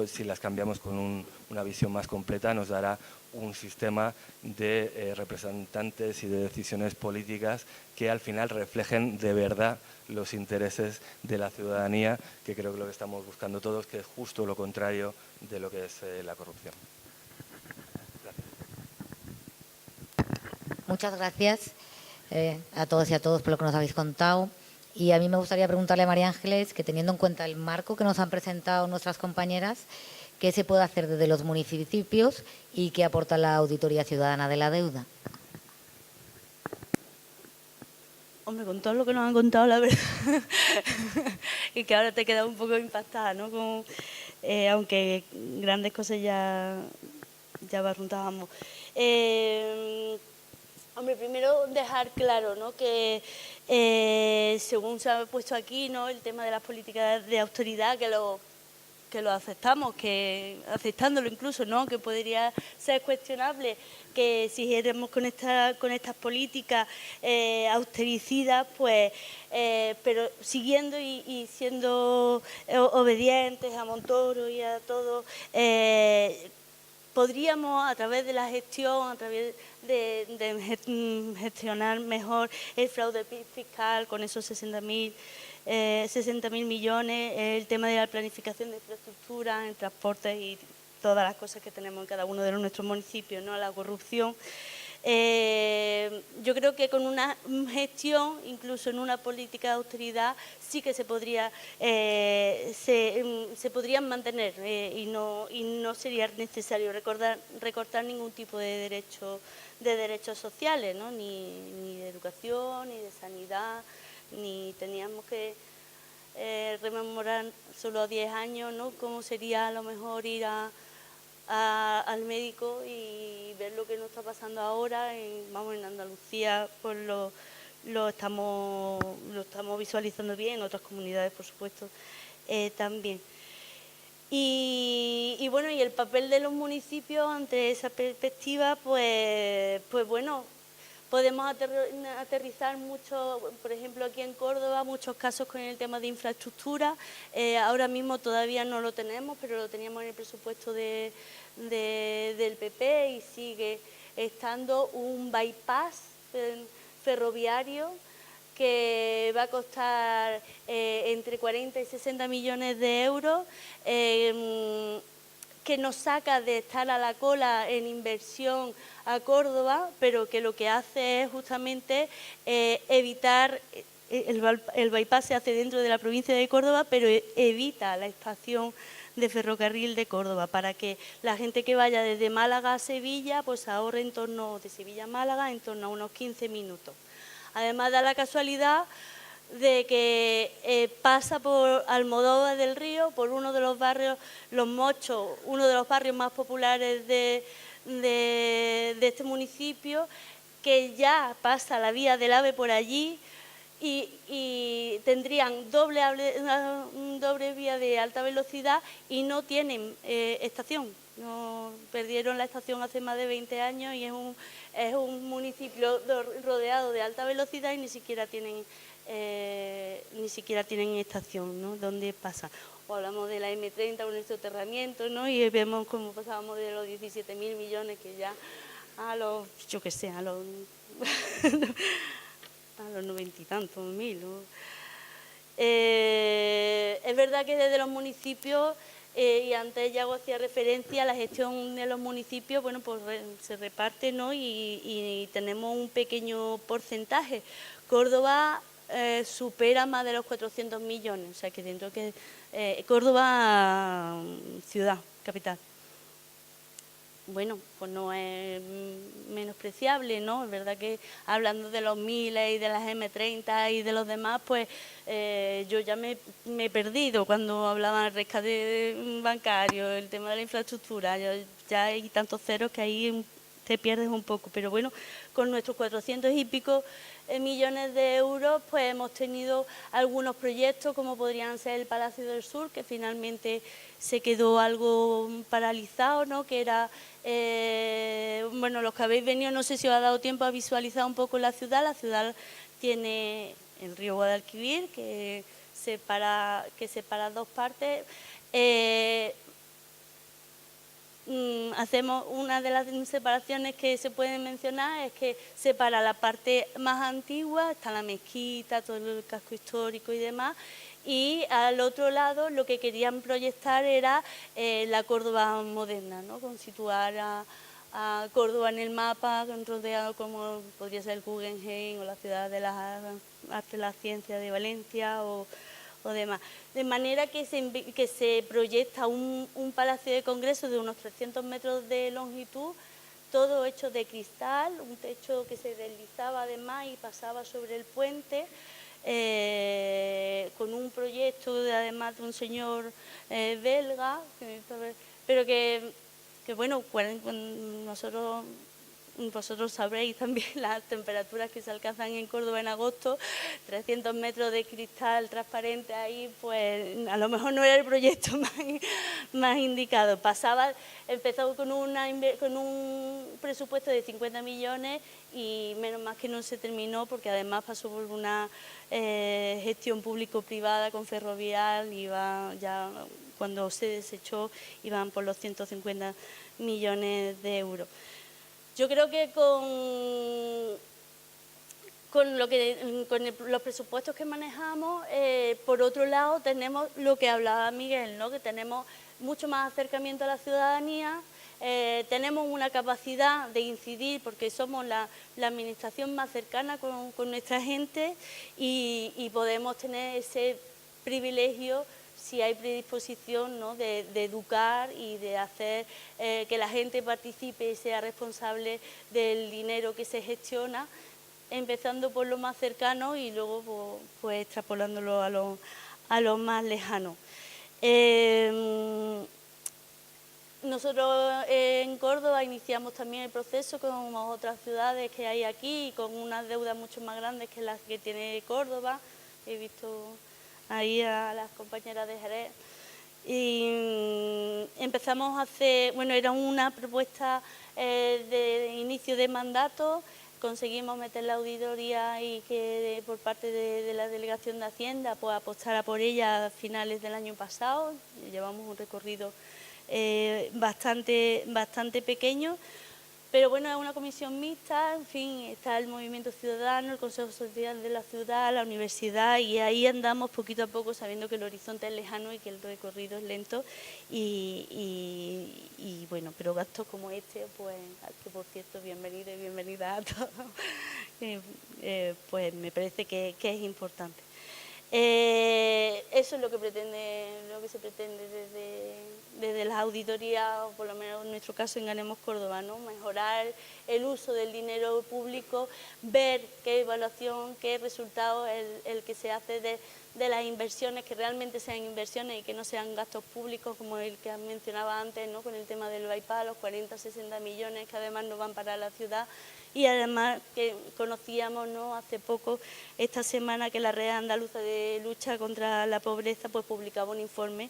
si las cambiamos con una visión más completa, nos dará un sistema de representantes y de decisiones políticas que al final reflejen de verdad los intereses de la ciudadanía, que creo que lo que estamos buscando todos, que es justo lo contrario de lo que es la corrupción. Gracias. Muchas gracias a todos y a todos por lo que nos habéis contado. Y a mí me gustaría preguntarle a María Ángeles, que teniendo en cuenta el marco que nos han presentado nuestras compañeras, ¿qué se puede hacer desde los municipios y qué aporta la Auditoría Ciudadana de la Deuda? Hombre, con todo lo que nos han contado, la verdad, y que ahora te quedas un poco impactada, ¿no? Aunque grandes cosas ya barruntábamos. Hombre, primero dejar claro, ¿no?, que según se ha puesto aquí, ¿no?, el tema de las políticas de austeridad, que lo aceptamos, que aceptándolo incluso, ¿no? Que podría ser cuestionable que siguiéramos con estas políticas austericidas, pues, pero siguiendo y siendo obedientes a Montoro y a todo, podríamos, a través de la gestión, a través de gestionar mejor el fraude fiscal con esos 60.000 millones, el tema de la planificación de infraestructura, en transportes y todas las cosas que tenemos en cada uno de nuestros municipios, ¿no? La corrupción. Yo creo que con una gestión, incluso en una política de austeridad, sí que se podrían mantener y no sería necesario recortar ningún tipo de derechos sociales, ¿no? Ni de educación, ni de sanidad, ni teníamos que rememorar solo a 10 años, ¿no? Cómo sería a lo mejor ir al médico y ver lo que nos está pasando ahora. En Andalucía pues lo estamos visualizando bien, en otras comunidades por supuesto también. Y bueno, y el papel de los municipios ante esa perspectiva, pues bueno, podemos aterrizar mucho, por ejemplo aquí en Córdoba, muchos casos con el tema de infraestructura. Ahora mismo todavía no lo tenemos, pero lo teníamos en el presupuesto del PP y sigue estando un bypass ferroviario que va a costar entre 40 y 60 millones de euros, que nos saca de estar a la cola en inversión a Córdoba, pero que lo que hace es justamente evitar, el bypass se hace dentro de la provincia de Córdoba, pero evita la estación de ferrocarril de Córdoba, para que la gente que vaya desde Málaga a Sevilla, pues ahorre de Sevilla a Málaga, en torno a unos 15 minutos. Además da la casualidad de que pasa por Almodóvar del Río, por uno de los barrios, Los Mochos, uno de los barrios más populares de este municipio, que ya pasa la vía del AVE por allí y tendrían doble vía de alta velocidad y no tienen estación. No, perdieron la estación hace más de 20 años y es un municipio rodeado de alta velocidad y ni siquiera tienen estación, ¿no? Donde pasa. O hablamos de la M30 con el soterramiento, ¿no? Y vemos cómo pasábamos de los 17.000 millones que ya a los, yo qué sé, a los a los 90 y tantos mil, ¿no? Es verdad que desde los municipios, y antes ya hacía referencia a la gestión de los municipios, bueno, pues se reparte, ¿no? Y tenemos un pequeño porcentaje. Córdoba supera más de los 400 millones, o sea que dentro que Córdoba, ciudad, capital. Bueno, pues no es menospreciable, ¿no? Es verdad que hablando de los miles y de las M30 y de los demás, pues yo ya me he perdido cuando hablaban del rescate bancario, el tema de la infraestructura. Ya hay tantos ceros que ahí te pierdes un poco. Pero bueno, con nuestros 400 y pico millones de euros, pues hemos tenido algunos proyectos como podrían ser el Palacio del Sur, que finalmente se quedó algo paralizado, ¿no? Que era, bueno, los que habéis venido, no sé si os ha dado tiempo a visualizar un poco la ciudad. La ciudad tiene el río Guadalquivir, que separa dos partes. Hacemos una de las separaciones que se pueden mencionar, es que separa la parte más antigua, está la mezquita, todo el casco histórico y demás, y al otro lado lo que querían proyectar era la Córdoba moderna, ¿no? Con situar a Córdoba en el mapa, rodeado como podría ser el Guggenheim o la ciudad de las artes, la ciencia de Valencia o demás. De manera que se proyecta un palacio de congreso de unos 300 metros de longitud, todo hecho de cristal, un techo que se deslizaba además y pasaba sobre el puente, con un proyecto además de un señor belga, pero que bueno, nosotros vosotros sabréis también las temperaturas que se alcanzan en Córdoba en agosto, 300 metros de cristal transparente ahí, pues a lo mejor no era el proyecto más indicado. Empezó con un presupuesto de 50 millones y menos mal que no se terminó, porque además pasó por una gestión público-privada con Ferrovial, ya cuando se desechó iban por los 150 millones de euros. Yo creo que con los presupuestos que manejamos, por otro lado tenemos lo que hablaba Miguel, ¿no? Que tenemos mucho más acercamiento a la ciudadanía, tenemos una capacidad de incidir porque somos la administración más cercana con nuestra gente y podemos tener ese privilegio si hay predisposición, ¿no?, de educar y de hacer que la gente participe y sea responsable del dinero que se gestiona, empezando por lo más cercano y luego pues extrapolándolo a lo más lejano. Nosotros en Córdoba iniciamos también el proceso con otras ciudades que hay aquí, con unas deudas mucho más grandes que las que tiene Córdoba. He visto ahí a las compañeras de Jerez. Y empezamos a hacer, bueno, era una propuesta de inicio de mandato, conseguimos meter la auditoría y que por parte de la Delegación de Hacienda pues apostara por ella a finales del año pasado. Llevamos un recorrido bastante pequeño, pero bueno, es una comisión mixta, en fin, está el Movimiento Ciudadano, el Consejo Social de la Ciudad, la universidad, y ahí andamos poquito a poco sabiendo que el horizonte es lejano y que el recorrido es lento y bueno, pero gastos como este, pues, que por cierto, bienvenido y bienvenida a todos, pues me parece que es importante. Eso es lo que se pretende desde las auditorías, o por lo menos en nuestro caso en Ganemos Córdoba, ¿no? Mejorar el uso del dinero público, ver qué evaluación, qué resultado el que se hace de las inversiones, que realmente sean inversiones y que no sean gastos públicos como el que mencionaba antes, ¿no?, con el tema del bypass, los 40-60 millones que además no van para la ciudad. Y además que conocíamos, ¿no?, hace poco, esta semana, que la Red Andaluza de Lucha contra la Pobreza pues publicaba un informe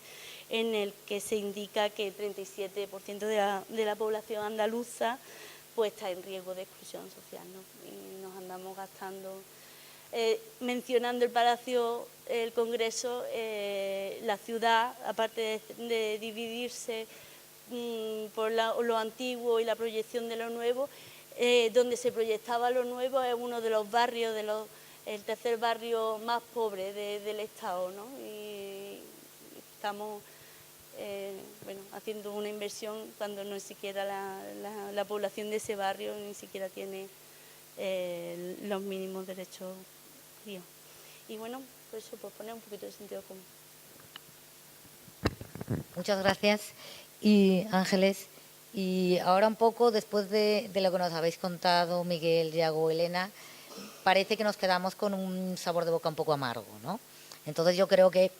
en el que se indica que el 37% de la población andaluza pues está en riesgo de exclusión social, ¿no? Y nos andamos gastando, mencionando el Palacio, el Congreso, la ciudad, aparte de dividirse por lo antiguo y la proyección de lo nuevo, donde se proyectaba lo nuevo es uno de los barrios, el tercer barrio más pobre del Estado, ¿no? Y estamos haciendo una inversión cuando no siquiera la población de ese barrio ni siquiera tiene los mínimos derechos. Y bueno, por eso, pues poner un poquito de sentido común. Muchas gracias. Y Ángeles, y ahora un poco, después de lo que nos habéis contado, Miguel, Yago, Elena, parece que nos quedamos con un sabor de boca un poco amargo, ¿no? Entonces yo creo que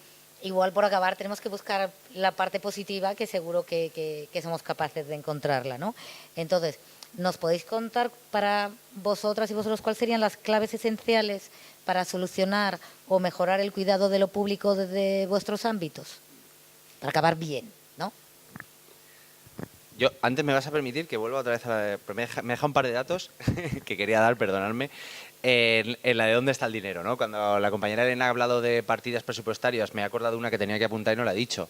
igual por acabar tenemos que buscar la parte positiva, que seguro que somos capaces de encontrarla, ¿no? Entonces, ¿nos podéis contar para vosotras y vosotros cuáles serían las claves esenciales para solucionar o mejorar el cuidado de lo público desde vuestros ámbitos? Para acabar bien, ¿no? Yo, antes me vas a permitir que vuelva otra vez me deja un par de datos que quería dar, perdonadme, en la de dónde está el dinero, ¿no? Cuando la compañera Elena ha hablado de partidas presupuestarias, me he acordado de una que tenía que apuntar y no la he dicho.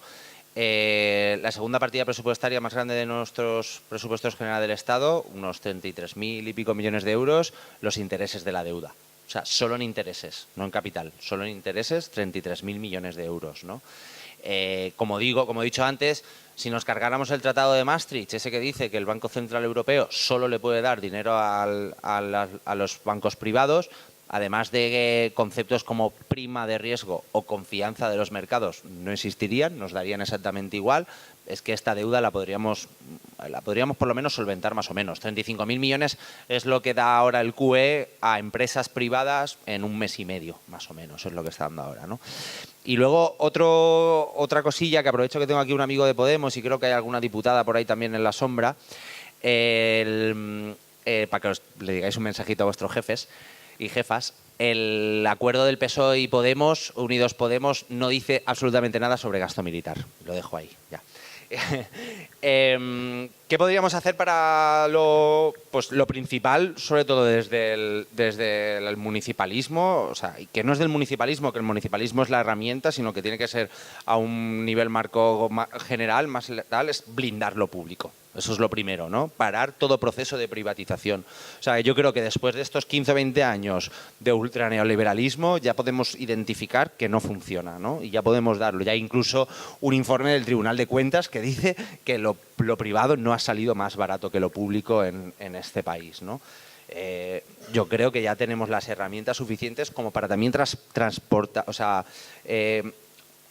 La segunda partida presupuestaria más grande de nuestros presupuestos generales del Estado, unos 33.000 y pico millones de euros, los intereses de la deuda. O sea, solo en intereses, no en capital, solo en intereses, 33.000 millones de euros, ¿no? Como he dicho antes, si nos cargáramos el Tratado de Maastricht, ese que dice que el Banco Central Europeo solo le puede dar dinero a los bancos privados, además de conceptos como prima de riesgo o confianza de los mercados, no existirían, nos darían exactamente igual. Es que esta deuda la podríamos por lo menos solventar más o menos. 35.000 millones es lo que da ahora el QE a empresas privadas en un mes y medio, más o menos, es lo que está dando ahora, ¿no? Y luego otra cosilla, que aprovecho que tengo aquí un amigo de Podemos y creo que hay alguna diputada por ahí también en la sombra. para que le digáis un mensajito a vuestros jefes y jefas, el acuerdo del PSOE y Podemos, Unidos Podemos, no dice absolutamente nada sobre gasto militar. Lo dejo ahí, ya. ¿Qué podríamos hacer para lo principal, sobre todo desde el municipalismo? O sea, y que no es del municipalismo, que el municipalismo es la herramienta, sino que tiene que ser a un nivel marco general, más tal, es blindar lo público. Eso es lo primero, ¿no? Parar todo proceso de privatización. O sea, yo creo que después de estos 15 o 20 años de ultraneoliberalismo ya podemos identificar que no funciona, ¿no? Y ya podemos darlo. Ya hay incluso un informe del Tribunal de Cuentas que dice que lo privado no ha salido más barato que lo público en este país, ¿no? Yo creo que ya tenemos las herramientas suficientes como para también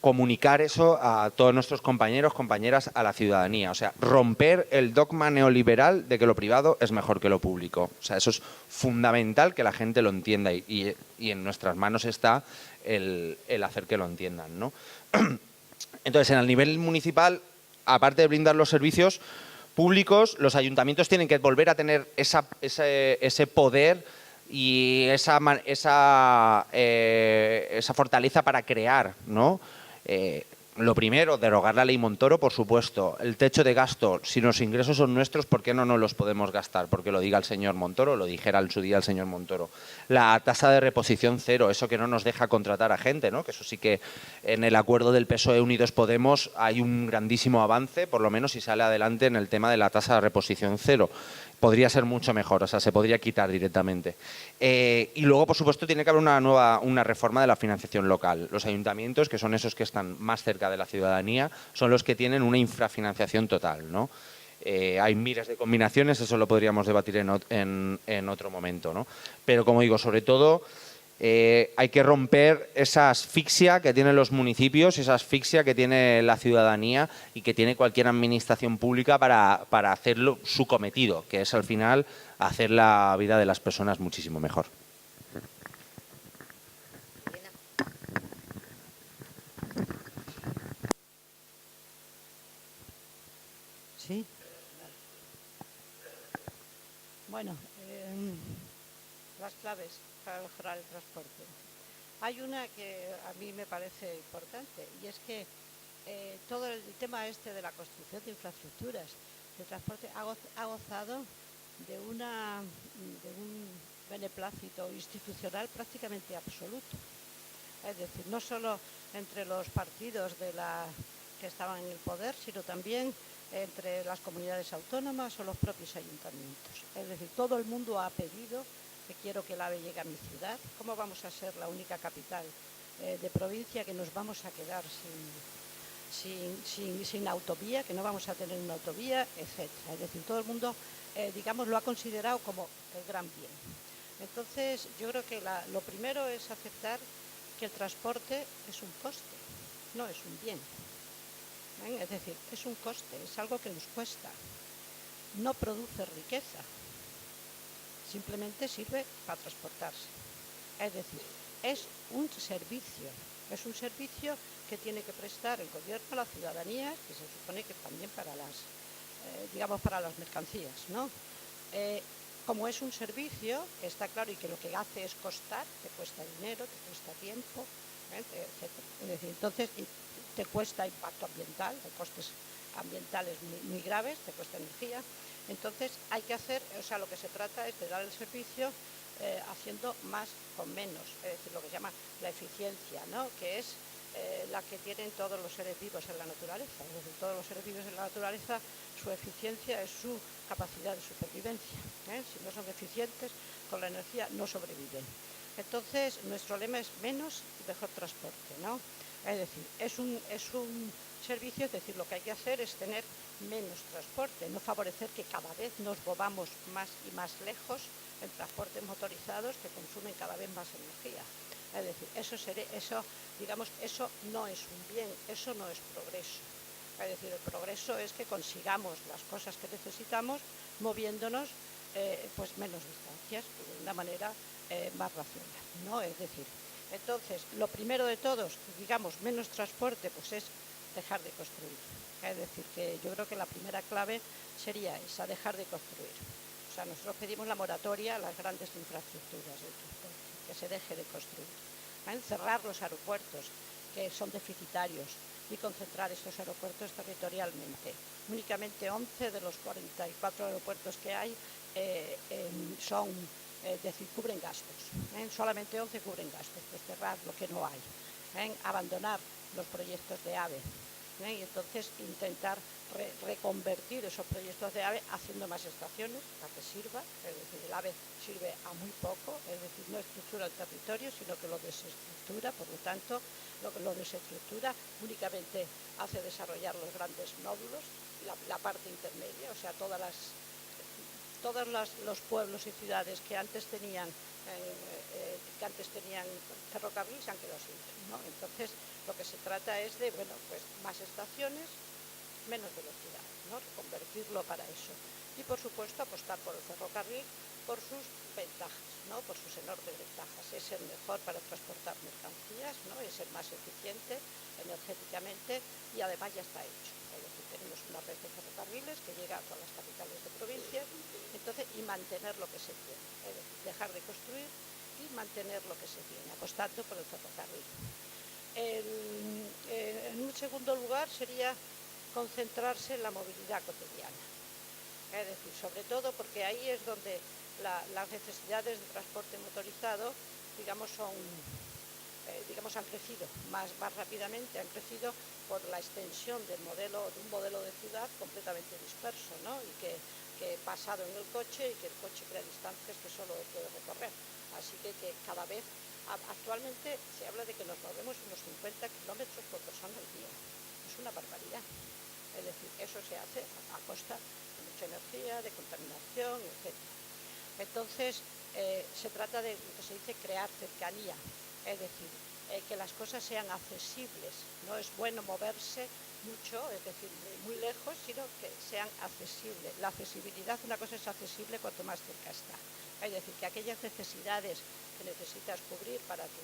comunicar eso a todos nuestros compañeros, compañeras, a la ciudadanía. O sea, romper el dogma neoliberal de que lo privado es mejor que lo público. O sea, eso es fundamental que la gente lo entienda y en nuestras manos está el hacer que lo entiendan, ¿no? Entonces, en el nivel municipal, aparte de brindar los servicios públicos, los ayuntamientos tienen que volver a tener ese poder y esa fortaleza para crear, ¿no? Lo primero, derogar la ley Montoro, por supuesto. El techo de gasto, si los ingresos son nuestros, ¿por qué no nos los podemos gastar? Porque lo diga el señor Montoro, lo dijera en su día el señor Montoro. La tasa de reposición cero, eso que no nos deja contratar a gente, ¿no? Que eso sí que en el acuerdo del PSOE Unidos Podemos hay un grandísimo avance, por lo menos si sale adelante en el tema de la tasa de reposición cero. Podría ser mucho mejor, o sea, se podría quitar directamente. Y luego, por supuesto, tiene que haber una reforma de la financiación local. Los ayuntamientos, que son esos que están más cerca de la ciudadanía, son los que tienen una infrafinanciación total, ¿no? Hay miles de combinaciones, eso lo podríamos debatir en otro momento, ¿no? Pero, como digo, sobre todo, hay que romper esa asfixia que tienen los municipios, esa asfixia que tiene la ciudadanía y que tiene cualquier administración pública para hacerlo su cometido, que es al final hacer la vida de las personas muchísimo mejor. Sí. Bueno, las claves para mejorar el transporte. Hay una que a mí me parece importante y es que todo el tema este de la construcción de infraestructuras de transporte ha gozado de un beneplácito institucional prácticamente absoluto. Es decir, no solo entre los partidos que estaban en el poder, sino también entre las comunidades autónomas o los propios ayuntamientos. Es decir, todo el mundo ha pedido que quiero que el AVE llegue a mi ciudad. ¿Cómo vamos a ser la única capital de provincia que nos vamos a quedar sin autovía, que no vamos a tener una autovía, etcétera? Es decir, todo el mundo, digamos, lo ha considerado como el gran bien. Entonces, yo creo que lo primero es aceptar que el transporte es un coste, no es un bien. Es decir, es un coste, es algo que nos cuesta. No produce riqueza. Simplemente sirve para transportarse. Es decir, es un servicio que tiene que prestar el gobierno a la ciudadanía, que se supone que también para para las mercancías, ¿no? Como es un servicio, está claro, y que lo que hace es costar, te cuesta dinero, te cuesta tiempo, etc. Es decir, entonces te cuesta impacto ambiental, hay costes ambientales muy graves, te cuesta energía. Entonces hay que hacer, o sea, lo que se trata es de dar el servicio haciendo más con menos, es decir, lo que se llama la eficiencia, ¿no? Que es la que tienen todos los seres vivos en la naturaleza. Es decir, todos los seres vivos en la naturaleza, su eficiencia es su capacidad de supervivencia. Si no son eficientes con la energía, no sobreviven. Entonces, nuestro lema es menos y mejor transporte, ¿no? Es decir, es un servicio, es decir, lo que hay que hacer es tener menos transporte, no favorecer que cada vez nos movamos más y más lejos en transportes motorizados que consumen cada vez más energía. Es decir, eso no es un bien, eso no es progreso. Es decir, el progreso es que consigamos las cosas que necesitamos moviéndonos pues menos distancias, de una manera más racional, ¿no? Es decir, entonces, lo primero de todos, digamos, menos transporte, pues es dejar de construir. Es decir, que yo creo que la primera clave sería esa, dejar de construir. O sea, nosotros pedimos la moratoria a las grandes infraestructuras del transporte, que se deje de construir. Cerrar los aeropuertos, que son deficitarios, y concentrar estos aeropuertos territorialmente. Únicamente 11 de los 44 aeropuertos que hay son, es decir, cubren gastos. Solamente 11 cubren gastos, pues cerrar lo que no hay. Abandonar los proyectos de AVE. Y entonces intentar reconvertir esos proyectos de AVE haciendo más estaciones para que sirva, es decir, el AVE sirve a muy poco, es decir, no estructura el territorio, sino que lo desestructura, por lo tanto, lo desestructura, únicamente hace desarrollar los grandes nódulos, la parte intermedia, o sea, todos los pueblos y ciudades que antes tenían ferrocarril se han quedado sin, ¿no? Entonces, lo que se trata es de, bueno, pues más estaciones, menos velocidad, ¿no? Convertirlo para eso. Y, por supuesto, apostar por el ferrocarril por sus ventajas, ¿no? Por sus enormes ventajas. Es el mejor para transportar mercancías, ¿no? Es el más eficiente energéticamente y además ya está hecho. Es decir, tenemos una red de ferrocarriles que llega a todas las capitales de provincias, entonces, y mantener lo que se tiene. Es decir, dejar de construir y mantener lo que se tiene, apostando por el ferrocarril. En un segundo lugar sería concentrarse en la movilidad cotidiana. Es decir, sobre todo porque ahí es donde las necesidades de transporte motorizado, digamos, han crecido más rápidamente, han crecido por la extensión de un modelo de ciudad completamente disperso, ¿no? Y que basado en el coche, y que el coche crea distancias que solo él puede recorrer. Así que cada vez, actualmente se habla de que nos movemos unos 50 kilómetros por persona al día. Es una barbaridad. Es decir, eso se hace a costa de mucha energía, de contaminación, etc. Entonces, se trata de lo que se dice crear cercanía, es decir, que las cosas sean accesibles. No es bueno moverse mucho, es decir, muy lejos, sino que sean accesibles. La accesibilidad, una cosa es accesible cuanto más cerca está. Es decir, que aquellas necesidades que necesitas cubrir para tu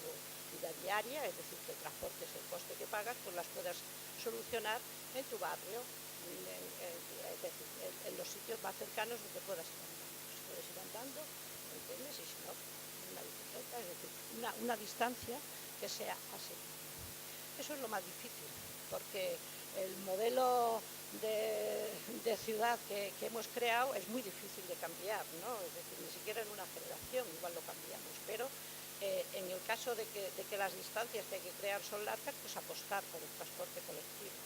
vida diaria, es decir, que transportes el coste que pagas, pues las puedas solucionar en tu barrio, es decir, en los sitios más cercanos donde puedas ir andando. Si puedes ir andando, ¿me entiendes? Y si no, una bicicleta, es decir, una distancia que sea asequible. Eso es lo más difícil, porque el modelo de ciudad que hemos creado es muy difícil de cambiar, ¿no? Es decir, ni siquiera en una generación igual lo cambiamos, pero en el caso de que las distancias que hay que crear son largas, pues apostar por el transporte colectivo.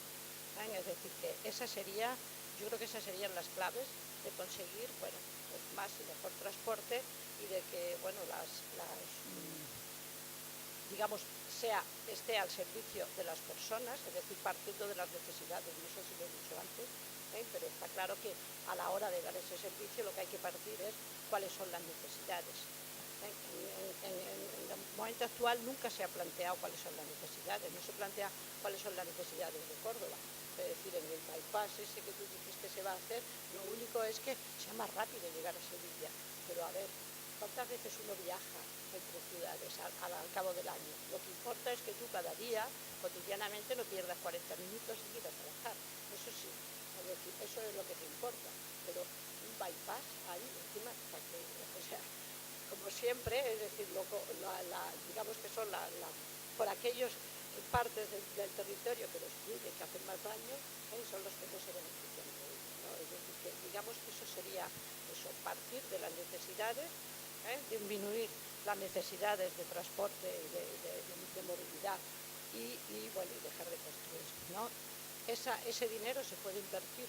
Es decir, que yo creo que esas serían las claves de conseguir, bueno, pues más y mejor transporte y de que, bueno, digamos, esté al servicio de las personas, es decir, partiendo de las necesidades, no sé si lo he dicho antes, pero está claro que a la hora de dar ese servicio lo que hay que partir es cuáles son las necesidades. En el momento actual nunca se ha planteado cuáles son las necesidades, no se plantea cuáles son las necesidades de Córdoba. Es decir, en el bypass ese que tú dijiste se va a hacer, lo único es que sea más rápido llegar a Sevilla, pero a ver, ¿cuántas veces uno viaja entre ciudades al cabo del año? Lo que importa es que tú cada día, cotidianamente, no pierdas 40 minutos y ir a trabajar. Eso sí, es decir, eso es lo que te importa. Pero un bypass ahí, encima, o sea, como siempre, es decir, digamos que son por aquellos partes del territorio que destruyen, que hacen más daño, son los que no se benefician de ello, ¿no? Es decir, que digamos que eso sería partir de las necesidades, disminuir las necesidades de transporte y de movilidad y dejar de construir, ¿no? Ese dinero se puede invertir,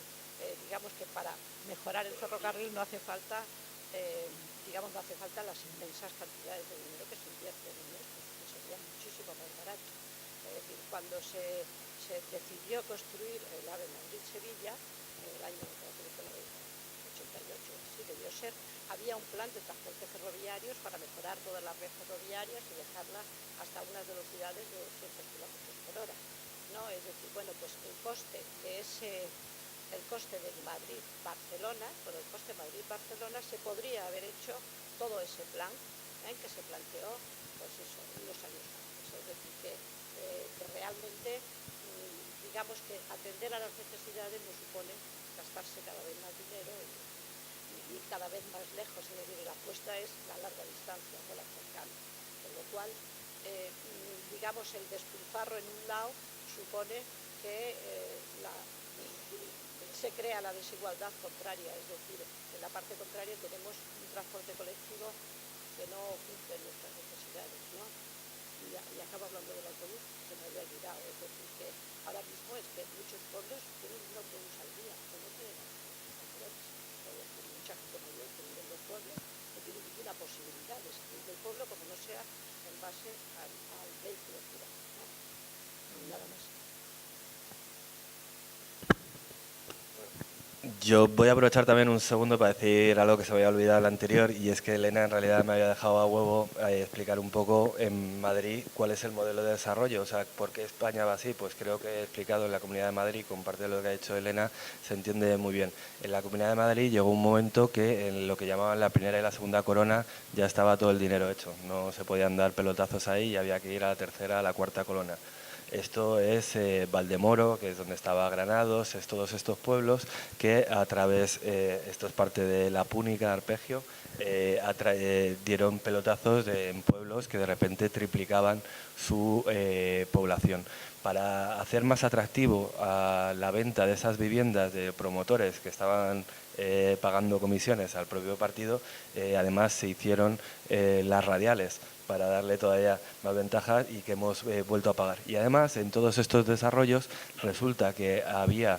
digamos que para mejorar el ferrocarril no hace falta, no hace falta las inmensas cantidades de dinero que se invierten en esto, que sería muchísimo más barato. Es decir, cuando se decidió construir el AVE Madrid-Sevilla, en el año 88, así debió ser, había un plan de transporte ferroviarios para mejorar todas las redes ferroviarias y dejarlas hasta unas velocidades de 200 kilómetros por hora, ¿no? Es decir, bueno, pues el coste de Madrid-Barcelona, con el coste de Madrid-Barcelona se podría haber hecho todo ese plan que se planteó, pues eso, unos años antes. Es decir, que realmente, digamos que atender a las necesidades nos supone gastarse cada vez más dinero y ir cada vez más lejos, es decir, la apuesta es la larga distancia, no la cercana, con lo cual, digamos, el despilfarro en un lado supone que se crea la desigualdad contraria, es decir, en la parte contraria tenemos un transporte colectivo que no cumple nuestras necesidades, ¿no? Y acabo hablando del autobús, se me había olvidado, es decir, que ahora mismo es que muchos pueblos tienen un autobús al día, que no tienen autobuses, mucha gente mayor que vive en los pueblos no tiene ninguna posibilidad de salir del pueblo como no sea en base al vehículo privado, ¿no? Nada más. Yo voy a aprovechar también un segundo para decir algo que se me había olvidado el anterior, y es que Elena en realidad me había dejado a huevo explicar un poco en Madrid cuál es el modelo de desarrollo, o sea, por qué España va así. Pues creo que he explicado en la Comunidad de Madrid, con parte de lo que ha dicho Elena, se entiende muy bien. En la Comunidad de Madrid llegó un momento que en lo que llamaban la primera y la segunda corona ya estaba todo el dinero hecho, no se podían dar pelotazos ahí y había que ir a la tercera, a la cuarta corona. Esto es Valdemoro, que es donde estaba Granados, es todos estos pueblos que a través, esto es parte de la Púnica, Arpegio, dieron pelotazos en pueblos que de repente triplicaban su población. Para hacer más atractivo a la venta de esas viviendas de promotores que estaban pagando comisiones al propio partido, además se hicieron las radiales, para darle todavía más ventajas, y que hemos vuelto a pagar. Y además, en todos estos desarrollos, resulta que había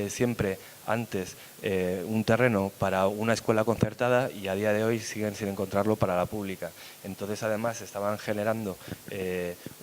siempre antes un terreno para una escuela concertada, y a día de hoy siguen sin encontrarlo para la pública. Entonces, además, estaban generando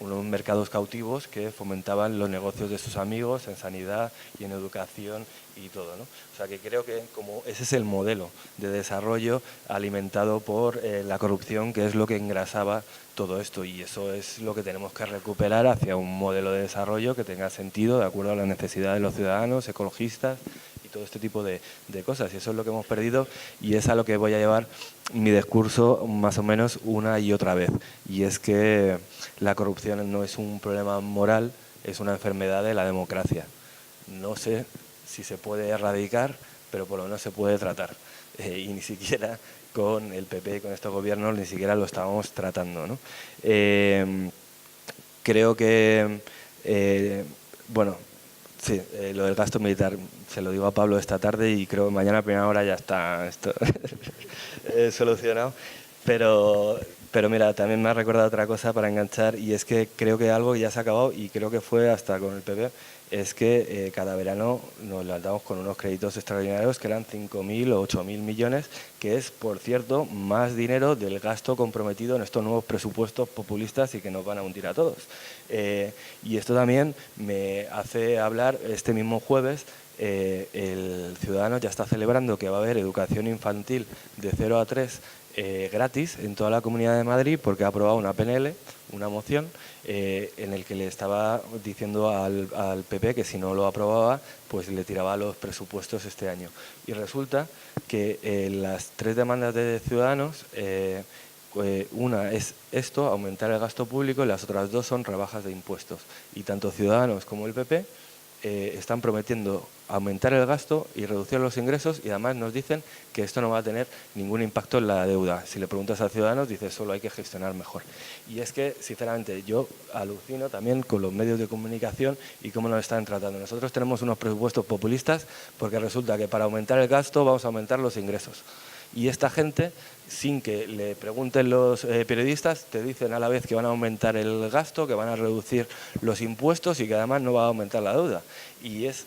unos mercados cautivos que fomentaban los negocios de sus amigos en sanidad y en educación y todo, ¿no? O sea, que creo que como ese es el modelo de desarrollo alimentado por la corrupción, que es lo que engrasaba todo esto, y eso es lo que tenemos que recuperar hacia un modelo de desarrollo que tenga sentido de acuerdo a las necesidades de los ciudadanos, ecologistas y todo este tipo de cosas. Y eso es lo que hemos perdido, y es a lo que voy a llevar mi discurso más o menos una y otra vez. Y es que la corrupción no es un problema moral, es una enfermedad de la democracia. No sé si se puede erradicar, pero por lo menos se puede tratar. Y ni siquiera con el PP y con estos gobiernos ni siquiera lo estábamos tratando, ¿no? Creo que, bueno, sí, lo del gasto militar se lo digo a Pablo esta tarde, y creo que mañana a primera hora ya está esto solucionado. Pero mira, también me ha recordado otra cosa para enganchar, y es que creo que algo ya se ha acabado, y creo que fue hasta con el PP, es que cada verano nos levantamos con unos créditos extraordinarios que eran 5.000 o 8.000 millones, que es, por cierto, más dinero del gasto comprometido en estos nuevos presupuestos populistas y que nos van a hundir a todos. Y esto también me hace hablar, este mismo jueves, el Ciudadanos ya está celebrando que va a haber educación infantil de 0 a 3 gratis en toda la Comunidad de Madrid, porque ha aprobado una PNL, una moción, en el que le estaba diciendo al PP que si no lo aprobaba, pues le tiraba los presupuestos este año. Y resulta que las tres demandas de Ciudadanos, una es esto, aumentar el gasto público, y las otras dos son rebajas de impuestos. Y tanto Ciudadanos como el PP están prometiendo aumentar el gasto y reducir los ingresos, y además nos dicen que esto no va a tener ningún impacto en la deuda. Si le preguntas a Ciudadanos, dice solo hay que gestionar mejor. Y es que, sinceramente, yo alucino también con los medios de comunicación y cómo nos están tratando. Nosotros tenemos unos presupuestos populistas porque resulta que para aumentar el gasto vamos a aumentar los ingresos. Y esta gente, sin que le pregunten los periodistas, te dicen a la vez que van a aumentar el gasto, que van a reducir los impuestos y que además no va a aumentar la deuda. Y es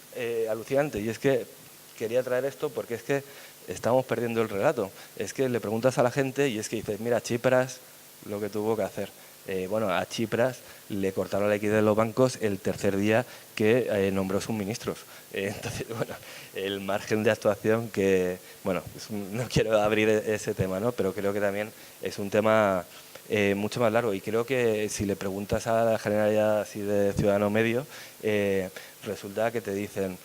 alucinante. Y es que quería traer esto porque es que estamos perdiendo el relato. Es que le preguntas a la gente y es que dices, mira, Tsipras lo que tuvo que hacer. Bueno, a Tsipras le cortaron la liquidez de los bancos el tercer día que nombró sus ministros. Entonces, bueno, el margen de actuación que, bueno, no quiero abrir ese tema, ¿no? Pero creo que también es un tema mucho más largo, y creo que si le preguntas a la Generalidad así de ciudadano medio, resulta que te dicen,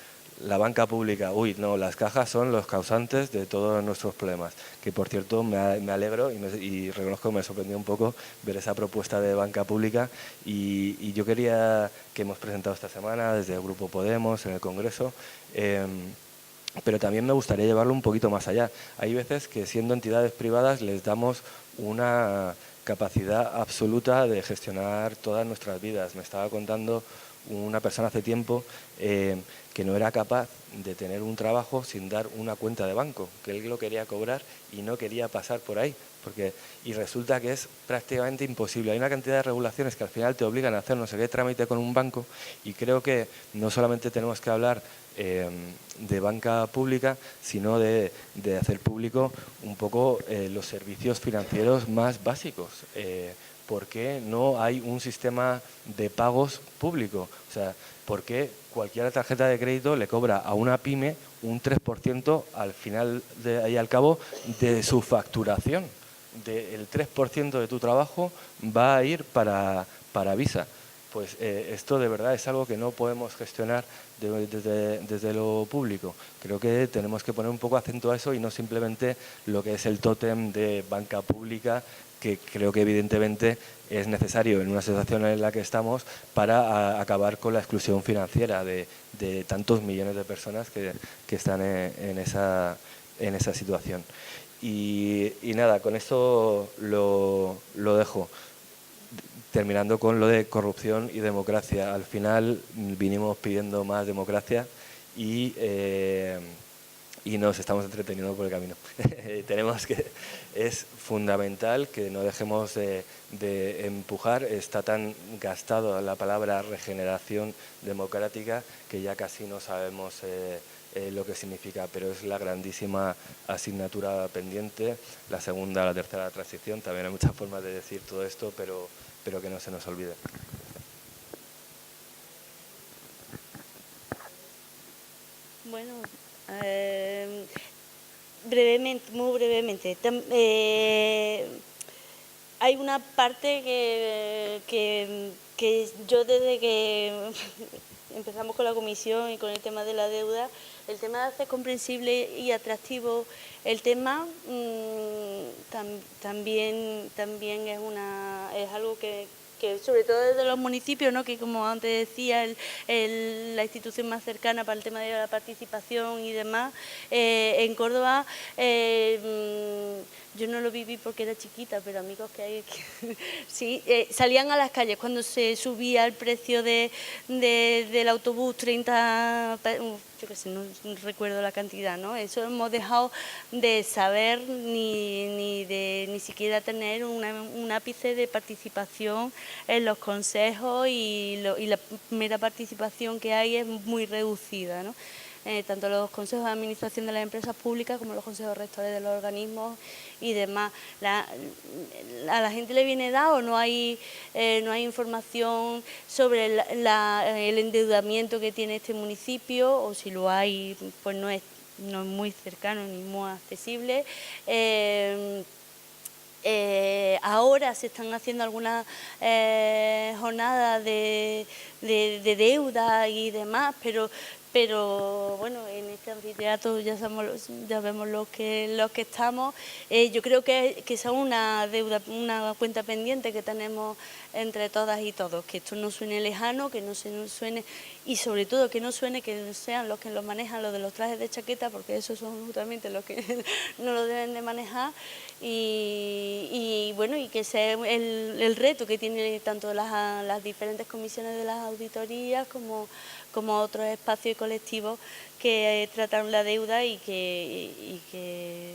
la banca pública, uy, no, las cajas son los causantes de todos nuestros problemas. Que, por cierto, me alegro y reconozco que me sorprendió un poco ver esa propuesta de banca pública, y yo quería, que hemos presentado esta semana desde el Grupo Podemos en el Congreso, pero también me gustaría llevarlo un poquito más allá. Hay veces que siendo entidades privadas les damos una capacidad absoluta de gestionar todas nuestras vidas. Me estaba contando una persona hace tiempo que no era capaz de tener un trabajo sin dar una cuenta de banco, que él lo quería cobrar y no quería pasar por ahí, y resulta que es prácticamente imposible. Hay una cantidad de regulaciones que al final te obligan a hacer no sé qué trámite con un banco, y creo que no solamente tenemos que hablar de banca pública, sino de hacer público un poco los servicios financieros más básicos. ¿Por qué no hay un sistema de pagos público? O sea, ¿por qué cualquier tarjeta de crédito le cobra a una pyme un 3% al final y al cabo de su facturación? El 3% de tu trabajo va a ir para Visa. Pues esto de verdad es algo que no podemos gestionar desde lo público. Creo que tenemos que poner un poco acento a eso y no simplemente lo que es el tótem de banca pública, que creo que evidentemente es necesario en una situación en la que estamos para acabar con la exclusión financiera de tantos millones de personas que están en esa situación. Y nada, con esto lo dejo. Terminando con lo de corrupción y democracia. Al final vinimos pidiendo más democracia y nos estamos entreteniendo por el camino. Es fundamental que no dejemos de empujar. Está tan gastado la palabra regeneración democrática que ya casi no sabemos lo que significa, pero es la grandísima asignatura pendiente, la segunda, la tercera transición. También hay muchas formas de decir todo esto, pero que no se nos olvide. Bueno, brevemente, muy brevemente. Hay una parte que yo desde que empezamos con la comisión y con el tema de la deuda, el tema de hacer comprensible y atractivo el tema también es algo que sobre todo desde los municipios, ¿no? Que como antes decía, la institución más cercana para el tema de la participación y demás, en Córdoba, yo no lo viví porque era chiquita, pero amigos que hay sí, salían a las calles cuando se subía el precio del autobús 30, yo qué sé, no recuerdo la cantidad, ¿no? Eso hemos dejado de saber ni siquiera tener un ápice de participación en los consejos y la mera participación que hay es muy reducida, ¿no? Tanto los consejos de administración de las empresas públicas como los consejos rectores de los organismos y demás. ¿A la gente le viene dado? No hay información sobre el endeudamiento que tiene este municipio, o si lo hay, pues no es muy cercano ni muy accesible. Ahora se están haciendo algunas jornadas de deuda y demás, pero bueno, en este anfiteatro ya vemos los que estamos. Yo creo que es una deuda, una cuenta pendiente que tenemos entre todas y todos, que esto no suene lejano, que no se suene, y sobre todo que no suene que sean los que lo manejan, los de los trajes de chaqueta, porque esos son justamente los que no lo deben de manejar, y bueno, y que sea el reto que tienen tanto las diferentes comisiones de las auditorías como otros espacios y colectivos que tratan la deuda y que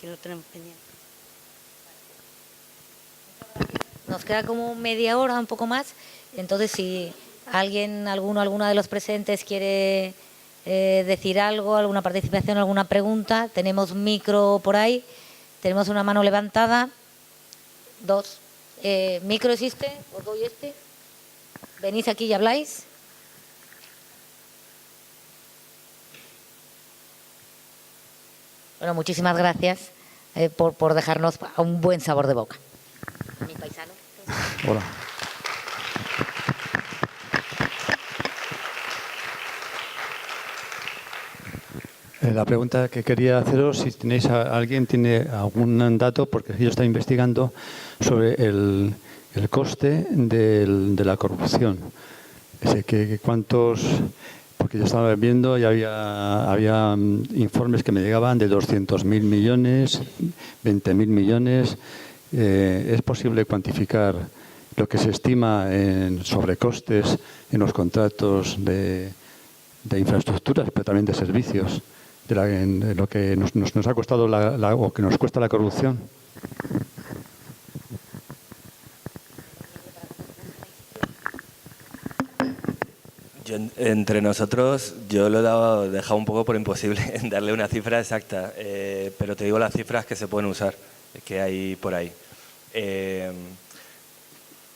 lo tenemos pendiente. Nos queda como media hora, un poco más. Entonces, si alguna de los presentes quiere decir algo, alguna participación, alguna pregunta, tenemos micro por ahí, tenemos una mano levantada, dos. ¿Micro existe? ¿Os doy este? ¿Venís aquí y habláis? Bueno, muchísimas gracias por dejarnos a un buen sabor de boca. Mi paisano. Hola. La pregunta que quería haceros, si tenéis alguien tiene algún dato, porque yo estoy investigando sobre el coste de la corrupción. ¿Cuántos Porque yo estaba viendo y había informes que me llegaban de 200.000 millones, 20.000 millones. ¿Es posible cuantificar lo que se estima en sobrecostes en los contratos de infraestructuras, pero también de servicios, en lo que nos ha costado o que nos cuesta la corrupción? Entre nosotros, yo lo he dejado un poco por imposible en darle una cifra exacta, pero te digo las cifras que se pueden usar, que hay por ahí.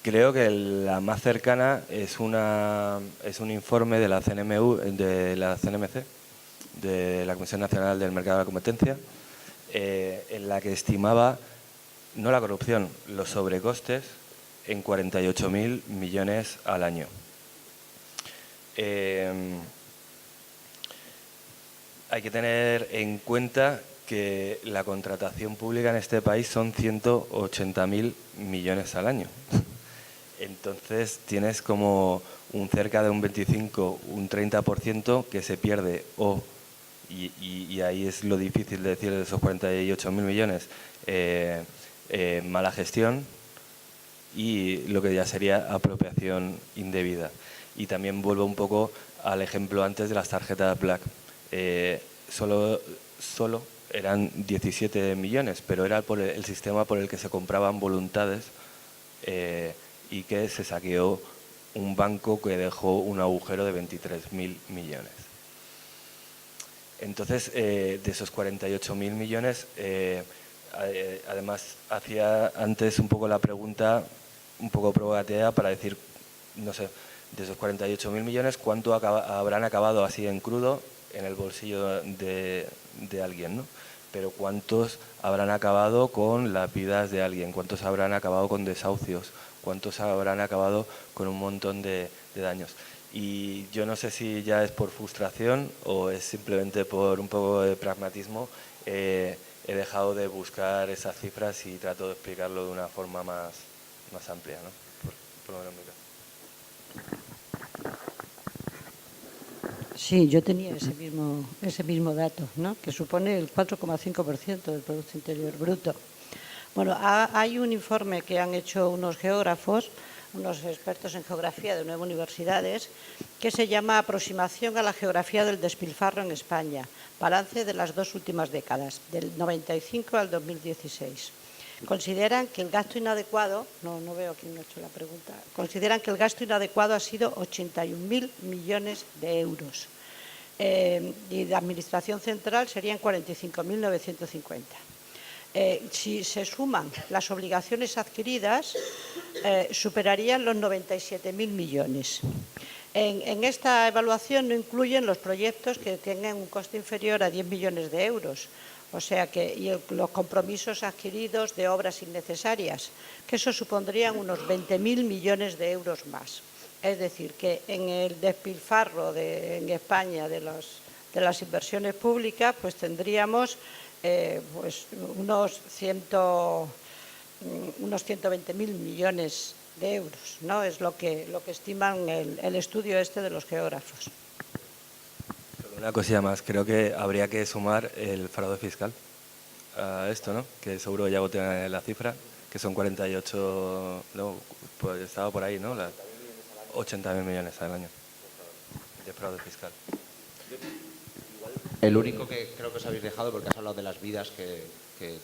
Creo que la más cercana es un informe de la de la CNMC, de la Comisión Nacional del Mercado de la Competencia, en la que estimaba, no la corrupción, los sobrecostes en 48.000 millones al año. Hay que tener en cuenta que la contratación pública en este país son 180.000 millones al año. Entonces tienes como cerca de un 25, un 30% que se pierde y ahí es lo difícil de decir de esos 48.000 millones, mala gestión y lo que ya sería apropiación indebida. Y también vuelvo un poco al ejemplo antes de las tarjetas Black. Solo eran 17 millones, pero era por el sistema por el que se compraban voluntades y que se saqueó un banco que dejó un agujero de 23.000 millones. Entonces, de esos 48.000 millones, además hacía antes un poco la pregunta, un poco provocativa para decir, no sé, de esos 48.000 millones, ¿cuánto habrán acabado así en crudo en el bolsillo de alguien, ¿no? Pero ¿cuántos habrán acabado con las vidas de alguien? ¿Cuántos habrán acabado con desahucios? ¿Cuántos habrán acabado con un montón de daños? Y yo no sé si ya es por frustración o es simplemente por un poco de pragmatismo. He dejado de buscar esas cifras y trato de explicarlo de una forma más amplia, ¿no? Por lo menos en mi caso. Sí, yo tenía ese mismo dato, ¿no? Que supone el 4,5% del Producto Interior Bruto. Bueno, hay un informe que han hecho unos geógrafos, unos expertos en geografía de 9 universidades, que se llama Aproximación a la geografía del despilfarro en España, balance de las 2 últimas décadas, del 95 al 2016. Consideran que el gasto inadecuado, no veo quién ha hecho la pregunta, consideran que el gasto inadecuado ha sido 81.000 millones de euros y de administración central serían 45.950. Si se suman las obligaciones adquiridas, superarían los 97.000 millones. En esta evaluación no incluyen los proyectos que tengan un coste inferior a 10 millones de euros. O sea que los compromisos adquiridos de obras innecesarias, que eso supondrían unos 20.000 millones de euros más. Es decir, que en el despilfarro en España de las inversiones públicas, pues tendríamos pues unos 120.000 millones de euros, ¿no? Es lo que estiman el estudio este de los geógrafos. Una cosilla más, creo que habría que sumar el fraude fiscal a esto, ¿no? Que seguro ya tienen la cifra, que son 48, no, pues estaba por ahí, ¿no? 80.000 millones al año de fraude fiscal. El único que creo que os habéis dejado, porque has hablado de las vidas que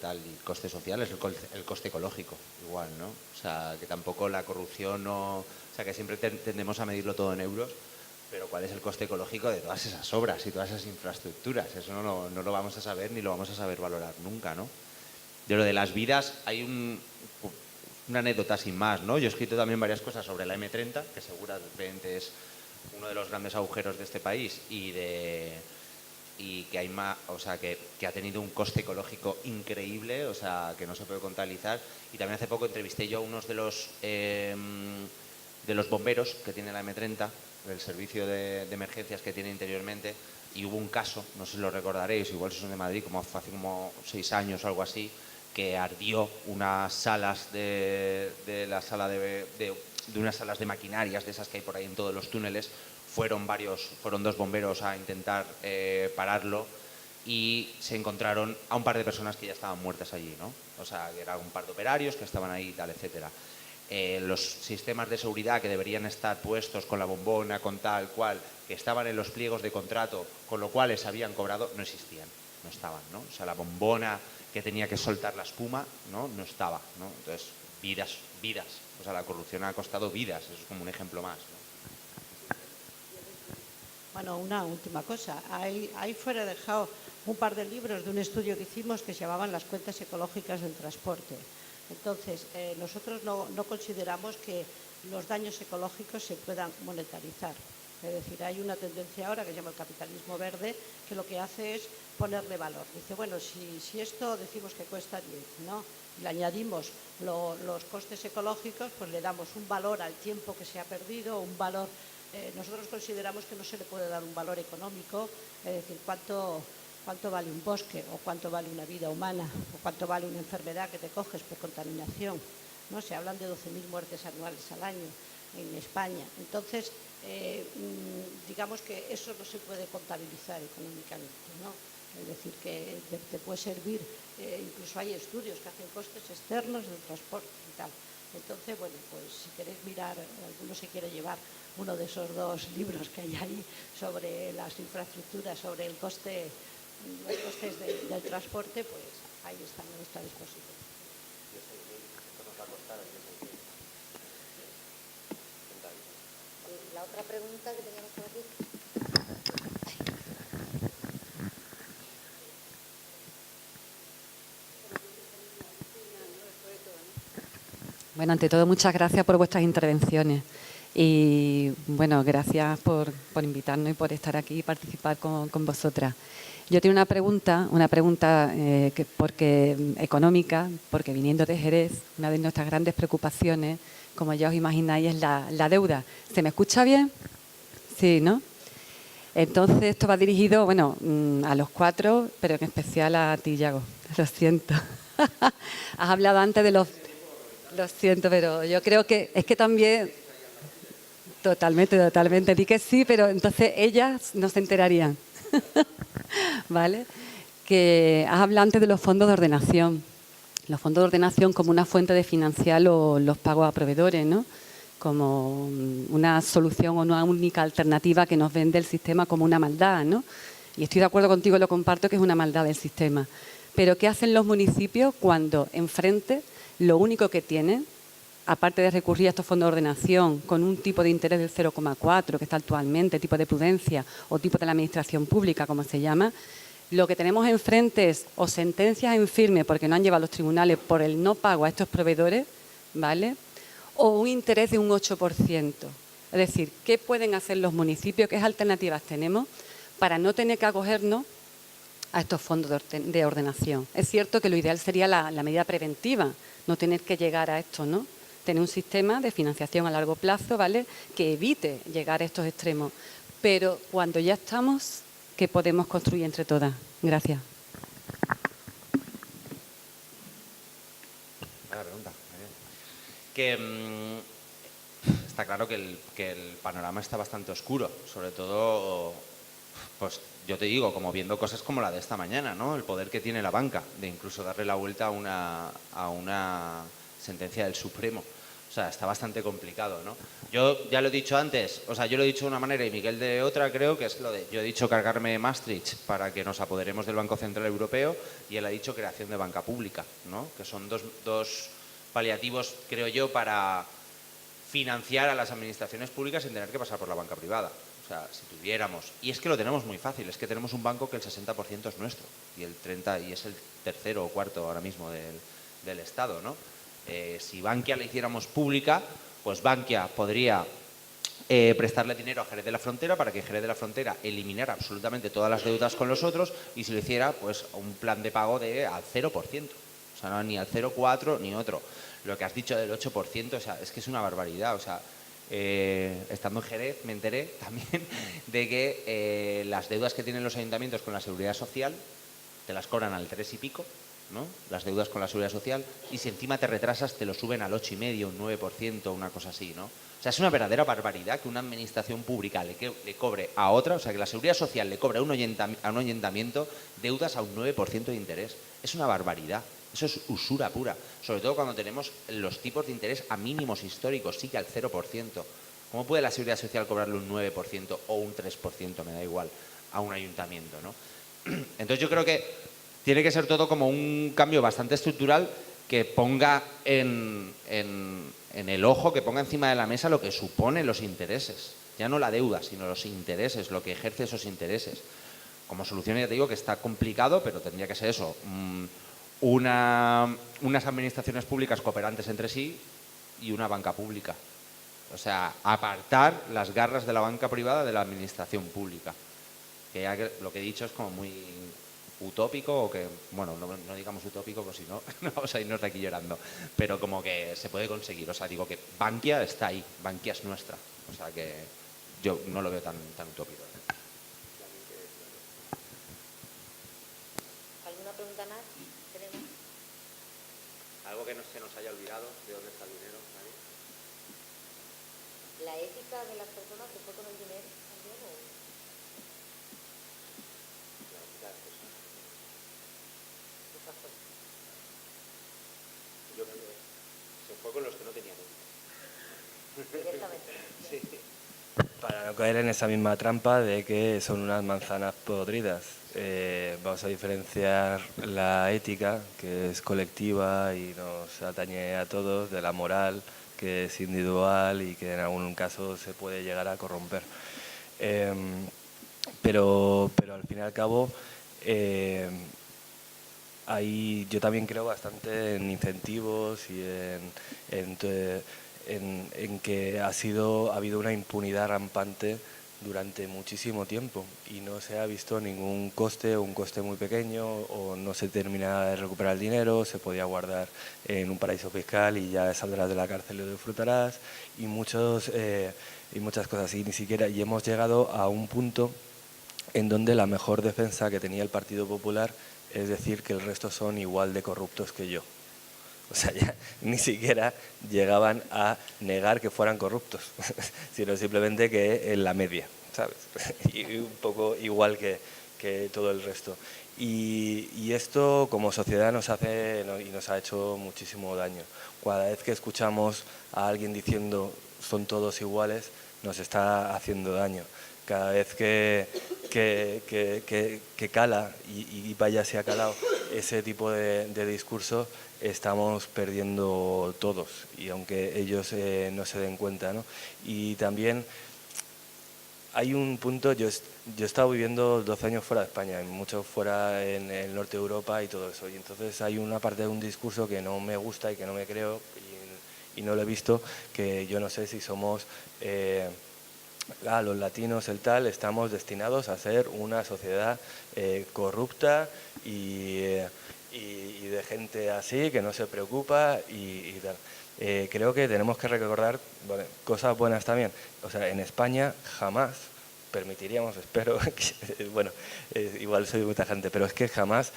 tal y coste social, es el coste ecológico, igual, ¿no? O sea, que tampoco la corrupción no... O sea, que siempre tendemos a medirlo todo en euros, pero ¿cuál es el coste ecológico de todas esas obras y todas esas infraestructuras? Eso no lo vamos a saber ni lo vamos a saber valorar nunca, ¿no? De lo de las vidas hay una anécdota sin más, ¿no? Yo he escrito también varias cosas sobre la M30, que seguramente es uno de los grandes agujeros de este país y que hay más, o sea, que ha tenido un coste ecológico increíble, o sea, que no se puede contabilizar. Y también hace poco entrevisté yo a unos de los bomberos que tiene la M30, del servicio de emergencias que tiene interiormente, y hubo un caso, no sé si lo recordaréis, igual si son de Madrid, hace como 6 años o algo así, que ardió unas salas de unas salas de maquinarias, de esas que hay por ahí en todos los túneles, fueron 2 bomberos a intentar pararlo y se encontraron a un par de personas que ya estaban muertas allí, ¿no? O sea, que eran un par de operarios que estaban ahí y tal, etcétera. Los sistemas de seguridad que deberían estar puestos con la bombona, con tal cual, que estaban en los pliegos de contrato, con lo cual les habían cobrado, no existían, no estaban, ¿no? O sea, la bombona que tenía que soltar la espuma, no estaba, ¿no? Entonces, vidas. O sea, la corrupción ha costado vidas, eso es como un ejemplo más, ¿no? Bueno, una última cosa. Ahí fuera he dejado un par de libros de un estudio que hicimos que se llamaban Las cuentas ecológicas del transporte. Entonces, nosotros no consideramos que los daños ecológicos se puedan monetarizar. Es decir, hay una tendencia ahora que se llama el capitalismo verde, que lo que hace es ponerle valor. Dice, bueno, si esto decimos que cuesta 10, ¿no? Y le añadimos los costes ecológicos, pues le damos un valor al tiempo que se ha perdido, un valor. Nosotros consideramos que no se le puede dar un valor económico, es decir, cuánto vale un bosque o cuánto vale una vida humana o cuánto vale una enfermedad que te coges por contaminación, ¿no? Se hablan de 12.000 muertes anuales al año en España. Entonces, digamos que eso no se puede contabilizar económicamente, ¿no? Es decir, que te puede servir, incluso hay estudios que hacen costes externos del transporte y tal. Entonces, bueno, pues si queréis mirar, alguno se quiere llevar uno de esos 2 libros que hay ahí sobre las infraestructuras, sobre los costes del transporte, pues ahí están a nuestra disposición. La otra pregunta que teníamos por aquí. Bueno, ante todo, muchas gracias por vuestras intervenciones y, bueno, gracias por invitarnos y por estar aquí y participar con vosotras. Yo tengo una pregunta porque económica, porque viniendo de Jerez, una de nuestras grandes preocupaciones, como ya os imagináis, es la deuda. ¿Se me escucha bien? Sí, ¿no? Entonces, esto va dirigido, bueno, a los 4, pero en especial a ti, Yago. Lo siento. Has hablado antes de los... Lo siento, pero yo creo que es que también... Totalmente. Di que sí, pero entonces ellas no se enterarían. ¿Vale? Que has hablado antes de los fondos de ordenación. Los fondos de ordenación como una fuente de financiar los pagos a proveedores, ¿no? Como una solución o una única alternativa que nos vende el sistema como una maldad, ¿no? Y estoy de acuerdo contigo, lo comparto, que es una maldad del sistema. Pero ¿qué hacen los municipios cuando enfrente lo único que tienen, aparte de recurrir a estos fondos de ordenación con un tipo de interés del 0,4 que está actualmente, tipo de prudencia o tipo de la administración pública, como se llama, lo que tenemos enfrente es o sentencias en firme porque no han llevado a los tribunales por el no pago a estos proveedores, ¿vale? O un interés de un 8%. Es decir, ¿qué pueden hacer los municipios? ¿Qué alternativas tenemos para no tener que acogernos a estos fondos de ordenación? Es cierto que lo ideal sería la medida preventiva, no tener que llegar a esto, ¿no? Tener un sistema de financiación a largo plazo, ¿vale?, que evite llegar a estos extremos. Pero cuando ya estamos, ¿qué podemos construir entre todas? Gracias. Buena pregunta. Que está claro que el panorama está bastante oscuro, sobre todo, pues yo te digo, como viendo cosas como la de esta mañana, ¿no? El poder que tiene la banca de incluso darle la vuelta a una sentencia del Supremo. O sea, está bastante complicado, ¿no? Yo ya lo he dicho antes, o sea, yo lo he dicho de una manera y Miguel de otra, creo que es lo de, yo he dicho cargarme Maastricht para que nos apoderemos del Banco Central Europeo y él ha dicho creación de banca pública, ¿no? Que son dos paliativos, creo yo, para financiar a las administraciones públicas sin tener que pasar por la banca privada. O sea, si tuviéramos, y es que lo tenemos muy fácil, es que tenemos un banco que el 60% es nuestro y el 30% y es el tercero o cuarto ahora mismo del Estado, ¿no? Si Bankia la hiciéramos pública, pues Bankia podría prestarle dinero a Jerez de la Frontera para que Jerez de la Frontera eliminara absolutamente todas las deudas con los otros y si lo hiciera, pues un plan de pago al 0%. O sea, no ni al 0,4 ni otro. Lo que has dicho del 8%, o sea, es que es una barbaridad. O sea, estando en Jerez me enteré también de que las deudas que tienen los ayuntamientos con la Seguridad Social te las cobran al 3 y pico ¿no? Las deudas con la Seguridad Social, y si encima te retrasas te lo suben al 8,5, un 9%, una cosa así, ¿no? O sea, es una verdadera barbaridad que una administración pública le cobre a otra, o sea, que la Seguridad Social le cobre a un ayuntamiento deudas a un 9% de interés. Es una barbaridad. Eso es usura pura, sobre todo cuando tenemos los tipos de interés a mínimos históricos, sí que al 0%. ¿Cómo puede la Seguridad Social cobrarle un 9% o un 3%, me da igual, a un ayuntamiento, ¿no? Entonces yo creo que tiene que ser todo como un cambio bastante estructural que ponga en el ojo, que ponga encima de la mesa lo que suponen los intereses. Ya no la deuda, sino los intereses, lo que ejerce esos intereses. Como solución ya te digo que está complicado, pero tendría que ser eso. Unas administraciones públicas cooperantes entre sí y una banca pública. O sea, apartar las garras de la banca privada de la administración pública. Que ya lo que he dicho es como muy utópico, o que, bueno, no digamos utópico, pues si no, vamos a irnos de aquí llorando. Pero como que se puede conseguir. O sea, digo que Bankia está ahí, Bankia es nuestra. O sea que yo no lo veo tan utópico. ¿Alguna pregunta más? ¿Tenemos? Algo que no se nos haya olvidado, ¿de dónde está el dinero? ¿Nadie? ¿La ética de las personas se fue con el dinero también? ¿O? La ética de las personas. ¿Qué pasó? Yo creo que se fue con los que no tenían ética. Directamente. Sí. Para no caer en esa misma trampa de que son unas manzanas podridas. Vamos a diferenciar la ética, que es colectiva y nos atañe a todos, de la moral, que es individual y que en algún caso se puede llegar a corromper. Pero al fin y al cabo, yo también creo bastante en incentivos y en que ha habido una impunidad rampante durante muchísimo tiempo y no se ha visto ningún coste, o un coste muy pequeño, o no se termina de recuperar el dinero, se podía guardar en un paraíso fiscal y ya saldrás de la cárcel y lo disfrutarás, y muchas cosas así. Y hemos llegado a un punto en donde la mejor defensa que tenía el Partido Popular es decir que el resto son igual de corruptos que yo. O sea, ya ni siquiera llegaban a negar que fueran corruptos, sino simplemente que en la media, ¿sabes? Y un poco igual que todo el resto. Y esto como sociedad nos hace y nos ha hecho muchísimo daño. Cada vez que escuchamos a alguien diciendo son todos iguales, nos está haciendo daño. Cada vez que cala, y vaya si ha calado, ese tipo de discurso, estamos perdiendo todos, y aunque ellos no se den cuenta, ¿no? Y también hay un punto, yo he estado viviendo 12 años fuera de España, mucho fuera en el norte de Europa y todo eso, y entonces hay una parte de un discurso que no me gusta y que no me creo, y no lo he visto, que yo no sé si somos... los latinos, estamos destinados a ser una sociedad corrupta y de gente así que no se preocupa y tal. Creo que tenemos que recordar cosas buenas también. O sea, en España jamás permitiríamos, espero, igual soy muy tajante, pero es que jamás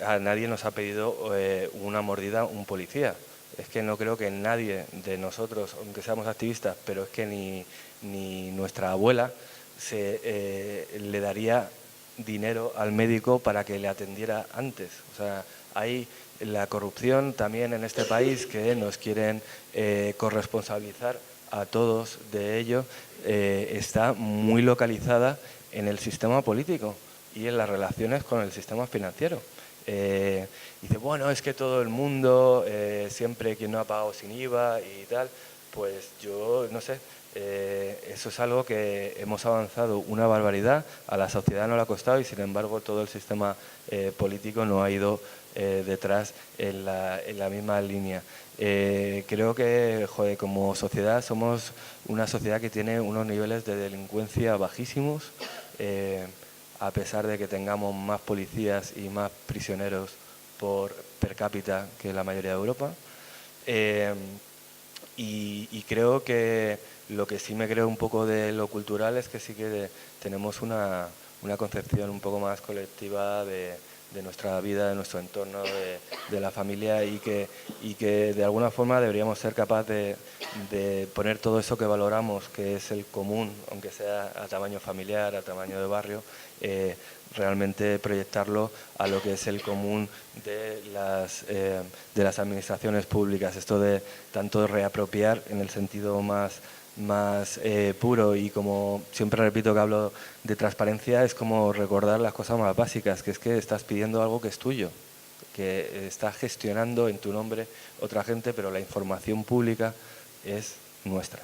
a nadie nos ha pedido una mordida un policía. Es que no creo que nadie de nosotros, aunque seamos activistas, pero es que ni nuestra abuela le daría dinero al médico para que le atendiera antes. O sea, hay la corrupción también en este país, que nos quieren corresponsabilizar a todos de ello, está muy localizada en el sistema político y en las relaciones con el sistema financiero. Dice, bueno, es que todo el mundo, siempre quien no ha pagado sin IVA y tal, pues yo no sé, eso es algo que hemos avanzado una barbaridad, a la sociedad no le ha costado y sin embargo todo el sistema político no ha ido detrás en la misma línea. Creo que como sociedad somos una sociedad que tiene unos niveles de delincuencia bajísimos, a pesar de que tengamos más policías y más prisioneros per cápita que la mayoría de Europa. Y creo que lo que sí me creo un poco de lo cultural es que sí que tenemos una concepción un poco más colectiva de nuestra vida, de nuestro entorno, de la familia y que de alguna forma deberíamos ser capaces de poner todo eso que valoramos, que es el común, aunque sea a tamaño familiar, a tamaño de barrio, realmente proyectarlo a lo que es el común de las administraciones públicas. Esto de tanto reapropiar en el sentido más puro, y como siempre repito que hablo de transparencia, es como recordar las cosas más básicas, que es que estás pidiendo algo que es tuyo, que estás gestionando en tu nombre otra gente, pero la información pública es nuestra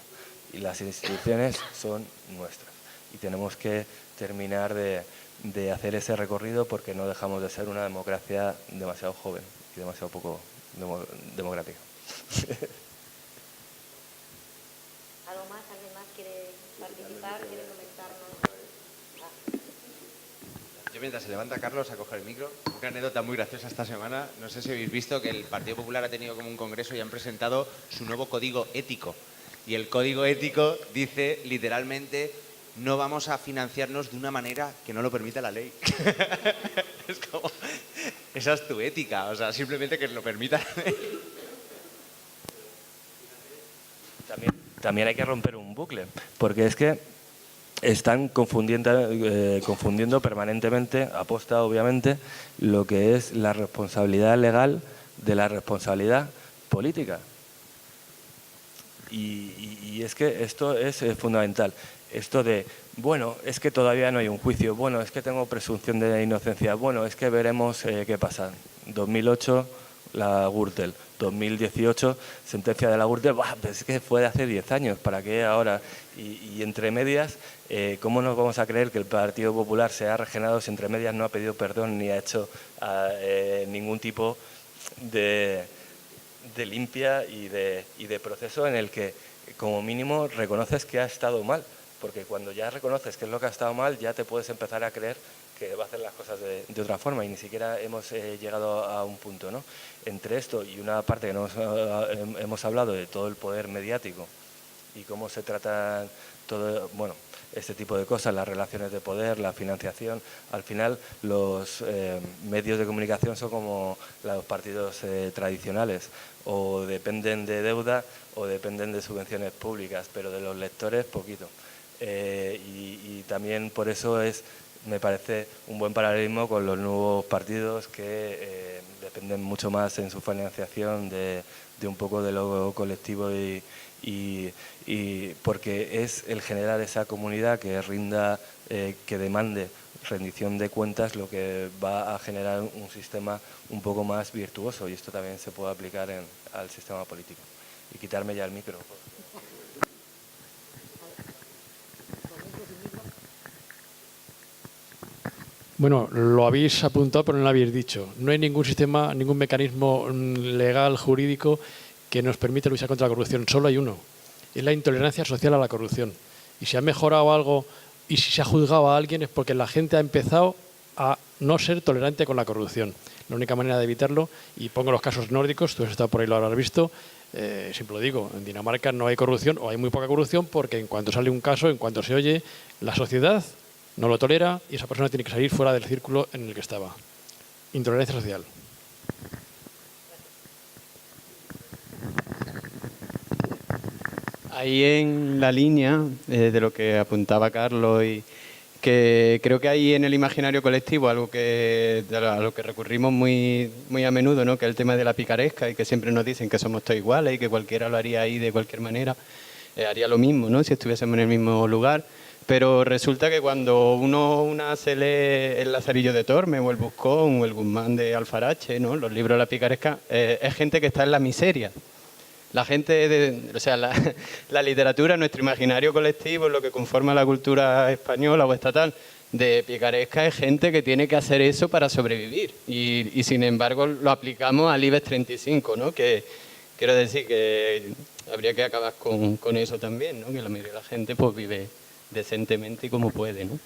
y las instituciones son nuestras y tenemos que terminar de hacer ese recorrido, porque no dejamos de ser una democracia demasiado joven y demasiado poco democrática. ¿Algo más? ¿Alguien más quiere participar? ¿Quiere comentarnos? Yo, mientras se levanta Carlos a coger el micro, una anécdota muy graciosa esta semana. No sé si habéis visto que el Partido Popular ha tenido como un congreso y han presentado su nuevo código ético. Y el código ético dice literalmente: no vamos a financiarnos de una manera que no lo permita la ley. Es como, esa es tu ética, o sea, simplemente que lo permita la ley. También hay que romper un bucle, porque es que están confundiendo permanentemente, aposta obviamente, lo que es la responsabilidad legal de la responsabilidad política. Y es que esto es fundamental. Esto de, bueno, es que todavía no hay un juicio, bueno, es que tengo presunción de inocencia, bueno, es que veremos qué pasa. 2008, la Gürtel. 2018, sentencia de la Gürtel. Pues es que fue de hace 10 años, ¿para qué ahora? Y entre medias, ¿cómo nos vamos a creer que el Partido Popular se ha regenerado si entre medias no ha pedido perdón ni ha hecho ningún tipo de limpia y de proceso en el que, como mínimo, reconoces que ha estado mal? Porque cuando ya reconoces qué es lo que ha estado mal, ya te puedes empezar a creer que va a hacer las cosas de otra forma, y ni siquiera hemos llegado a un punto, ¿no? Entre esto y una parte que no hemos hablado, de todo el poder mediático y cómo se trata todo, bueno, este tipo de cosas, las relaciones de poder, la financiación. Al final, los medios de comunicación son como los partidos tradicionales, o dependen de deuda o dependen de subvenciones públicas, pero de los lectores poquito. Y también por eso me parece un buen paralelismo con los nuevos partidos que dependen mucho más en su financiación de un poco de lo colectivo y porque es el generar esa comunidad que rinda, que demande rendición de cuentas, lo que va a generar un sistema un poco más virtuoso, y esto también se puede aplicar al sistema político. Y quitarme ya el micro. Bueno, lo habéis apuntado, pero no lo habéis dicho. No hay ningún sistema, ningún mecanismo legal, jurídico, que nos permita luchar contra la corrupción. Solo hay uno. Es la intolerancia social a la corrupción. Y si ha mejorado algo y si se ha juzgado a alguien es porque la gente ha empezado a no ser tolerante con la corrupción. La única manera de evitarlo, y pongo los casos nórdicos, tú has estado por ahí, lo habrás visto, siempre lo digo, en Dinamarca no hay corrupción o hay muy poca corrupción porque en cuanto sale un caso, en cuanto se oye, la sociedad no lo tolera y esa persona tiene que salir fuera del círculo en el que estaba. Intolerancia social. Ahí en la línea de lo que apuntaba Carlos, y que creo que hay en el imaginario colectivo algo a lo que recurrimos muy a menudo, ¿no? Que es el tema de la picaresca, y que siempre nos dicen que somos todos iguales y que cualquiera lo haría ahí de cualquier manera, haría lo mismo, ¿no? Si estuviésemos en el mismo lugar. Pero resulta que cuando una se lee El Lazarillo de Tormes o El Buscón o El Guzmán de Alfarache, ¿no? Los libros de la picaresca, es gente que está en la miseria. La gente, la literatura, nuestro imaginario colectivo, lo que conforma la cultura española o estatal de picaresca, es gente que tiene que hacer eso para sobrevivir. Y sin embargo lo aplicamos al IBEX 35, ¿no? Que quiero decir que habría que acabar con eso también, ¿no? Que la mayoría de la gente pues vive decentemente y como puede, ¿no?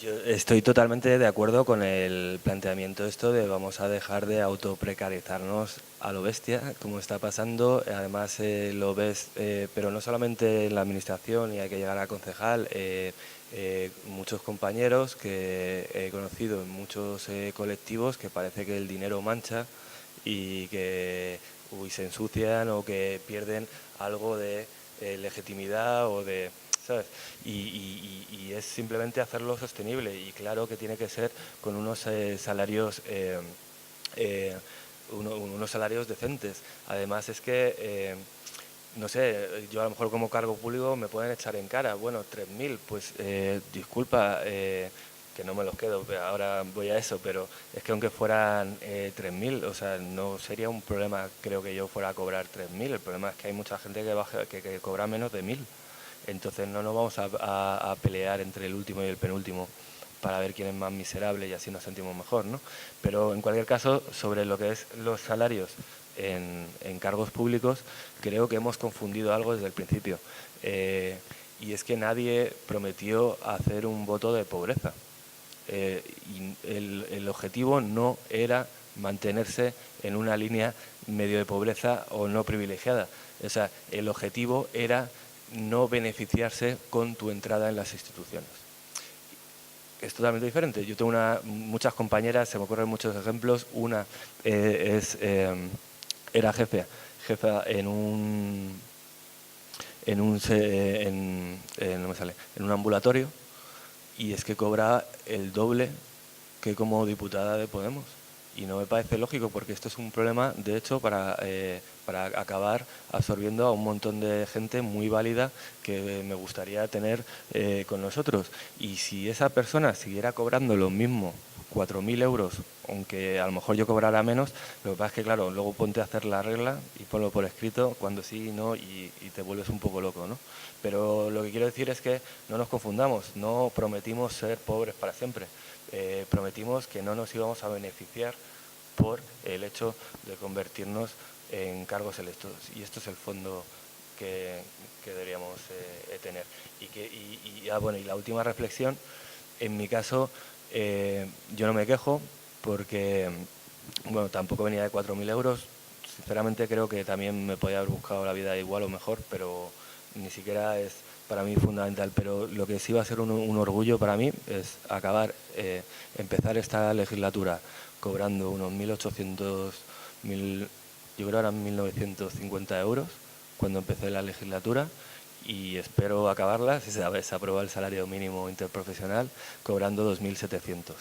Yo estoy totalmente de acuerdo con el planteamiento esto de vamos a dejar de autoprecarizarnos a lo bestia, como está pasando. Además lo ves, pero no solamente en la administración y hay que llegar a concejal, muchos compañeros que he conocido en muchos colectivos que parece que el dinero mancha y que se ensucian o que pierden algo de legitimidad o de... ¿sabes? Y es simplemente hacerlo sostenible, y claro que tiene que ser con unos salarios unos salarios decentes. Además es que no sé, yo a lo mejor como cargo público me pueden echar en cara, bueno, 3.000, pues disculpa, que no me los quedo, ahora voy a eso, pero es que aunque fueran 3.000, o sea, no sería un problema, creo que yo fuera a cobrar 3.000, el problema es que hay mucha gente que cobra menos de 1.000. Entonces no nos vamos a pelear entre el último y el penúltimo para ver quién es más miserable y así nos sentimos mejor, ¿no? Pero en cualquier caso, sobre lo que es los salarios en cargos públicos, creo que hemos confundido algo desde el principio. Y es que nadie prometió hacer un voto de pobreza. Y el objetivo no era mantenerse en una línea medio de pobreza o no privilegiada. O sea, el objetivo era no beneficiarse con tu entrada en las instituciones. Es totalmente diferente. Yo tengo muchas compañeras, se me ocurren muchos ejemplos. Una era jefa en un ambulatorio, y es que cobra el doble que como diputada de Podemos. Y no me parece lógico, porque esto es un problema, de hecho, para acabar absorbiendo a un montón de gente muy válida que me gustaría tener con nosotros. Y si esa persona siguiera cobrando lo mismo, 4.000 euros, aunque a lo mejor yo cobrara menos, lo que pasa es que, claro, luego ponte a hacer la regla y ponlo por escrito, cuando sí y no, y te vuelves un poco loco, ¿no? Pero lo que quiero decir es que no nos confundamos, no prometimos ser pobres para siempre. Prometimos que no nos íbamos a beneficiar por el hecho de convertirnos en cargos electos, y esto es el fondo que deberíamos tener. Y la última reflexión, en mi caso, yo no me quejo porque, bueno, tampoco venía de 4.000 euros, sinceramente creo que también me podía haber buscado la vida igual o mejor, pero ni siquiera es para mí fundamental. Pero lo que sí va a ser un orgullo para mí es empezar esta legislatura cobrando unos 1.800, yo creo eran 1.950 euros cuando empecé la legislatura, y espero acabarla, si se aprueba el salario mínimo interprofesional, cobrando 2.700.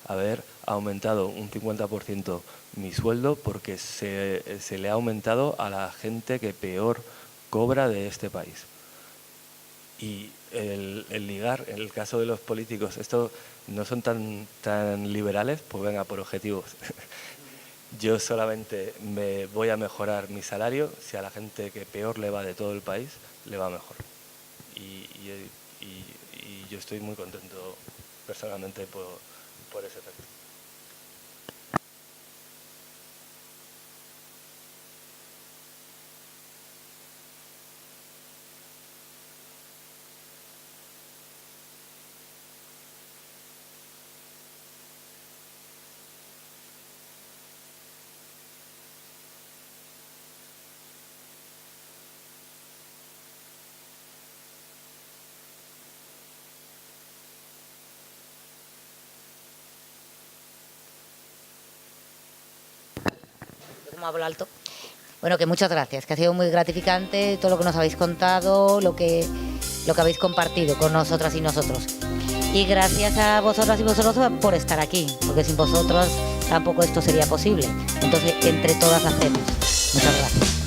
Haber aumentado un 50% mi sueldo, porque se le ha aumentado a la gente que peor cobra de este país. Y el ligar, en el caso de los políticos, esto no son tan liberales, pues venga, por objetivos. Yo solamente me voy a mejorar mi salario si a la gente que peor le va de todo el país le va mejor. Y yo estoy muy contento personalmente por ese efecto. Como hablo alto. Bueno, que muchas gracias, que ha sido muy gratificante todo lo que nos habéis contado, lo que habéis compartido con nosotras y nosotros. Y gracias a vosotras y vosotros por estar aquí, porque sin vosotros tampoco esto sería posible. Entonces, entre todas hacemos. Muchas gracias.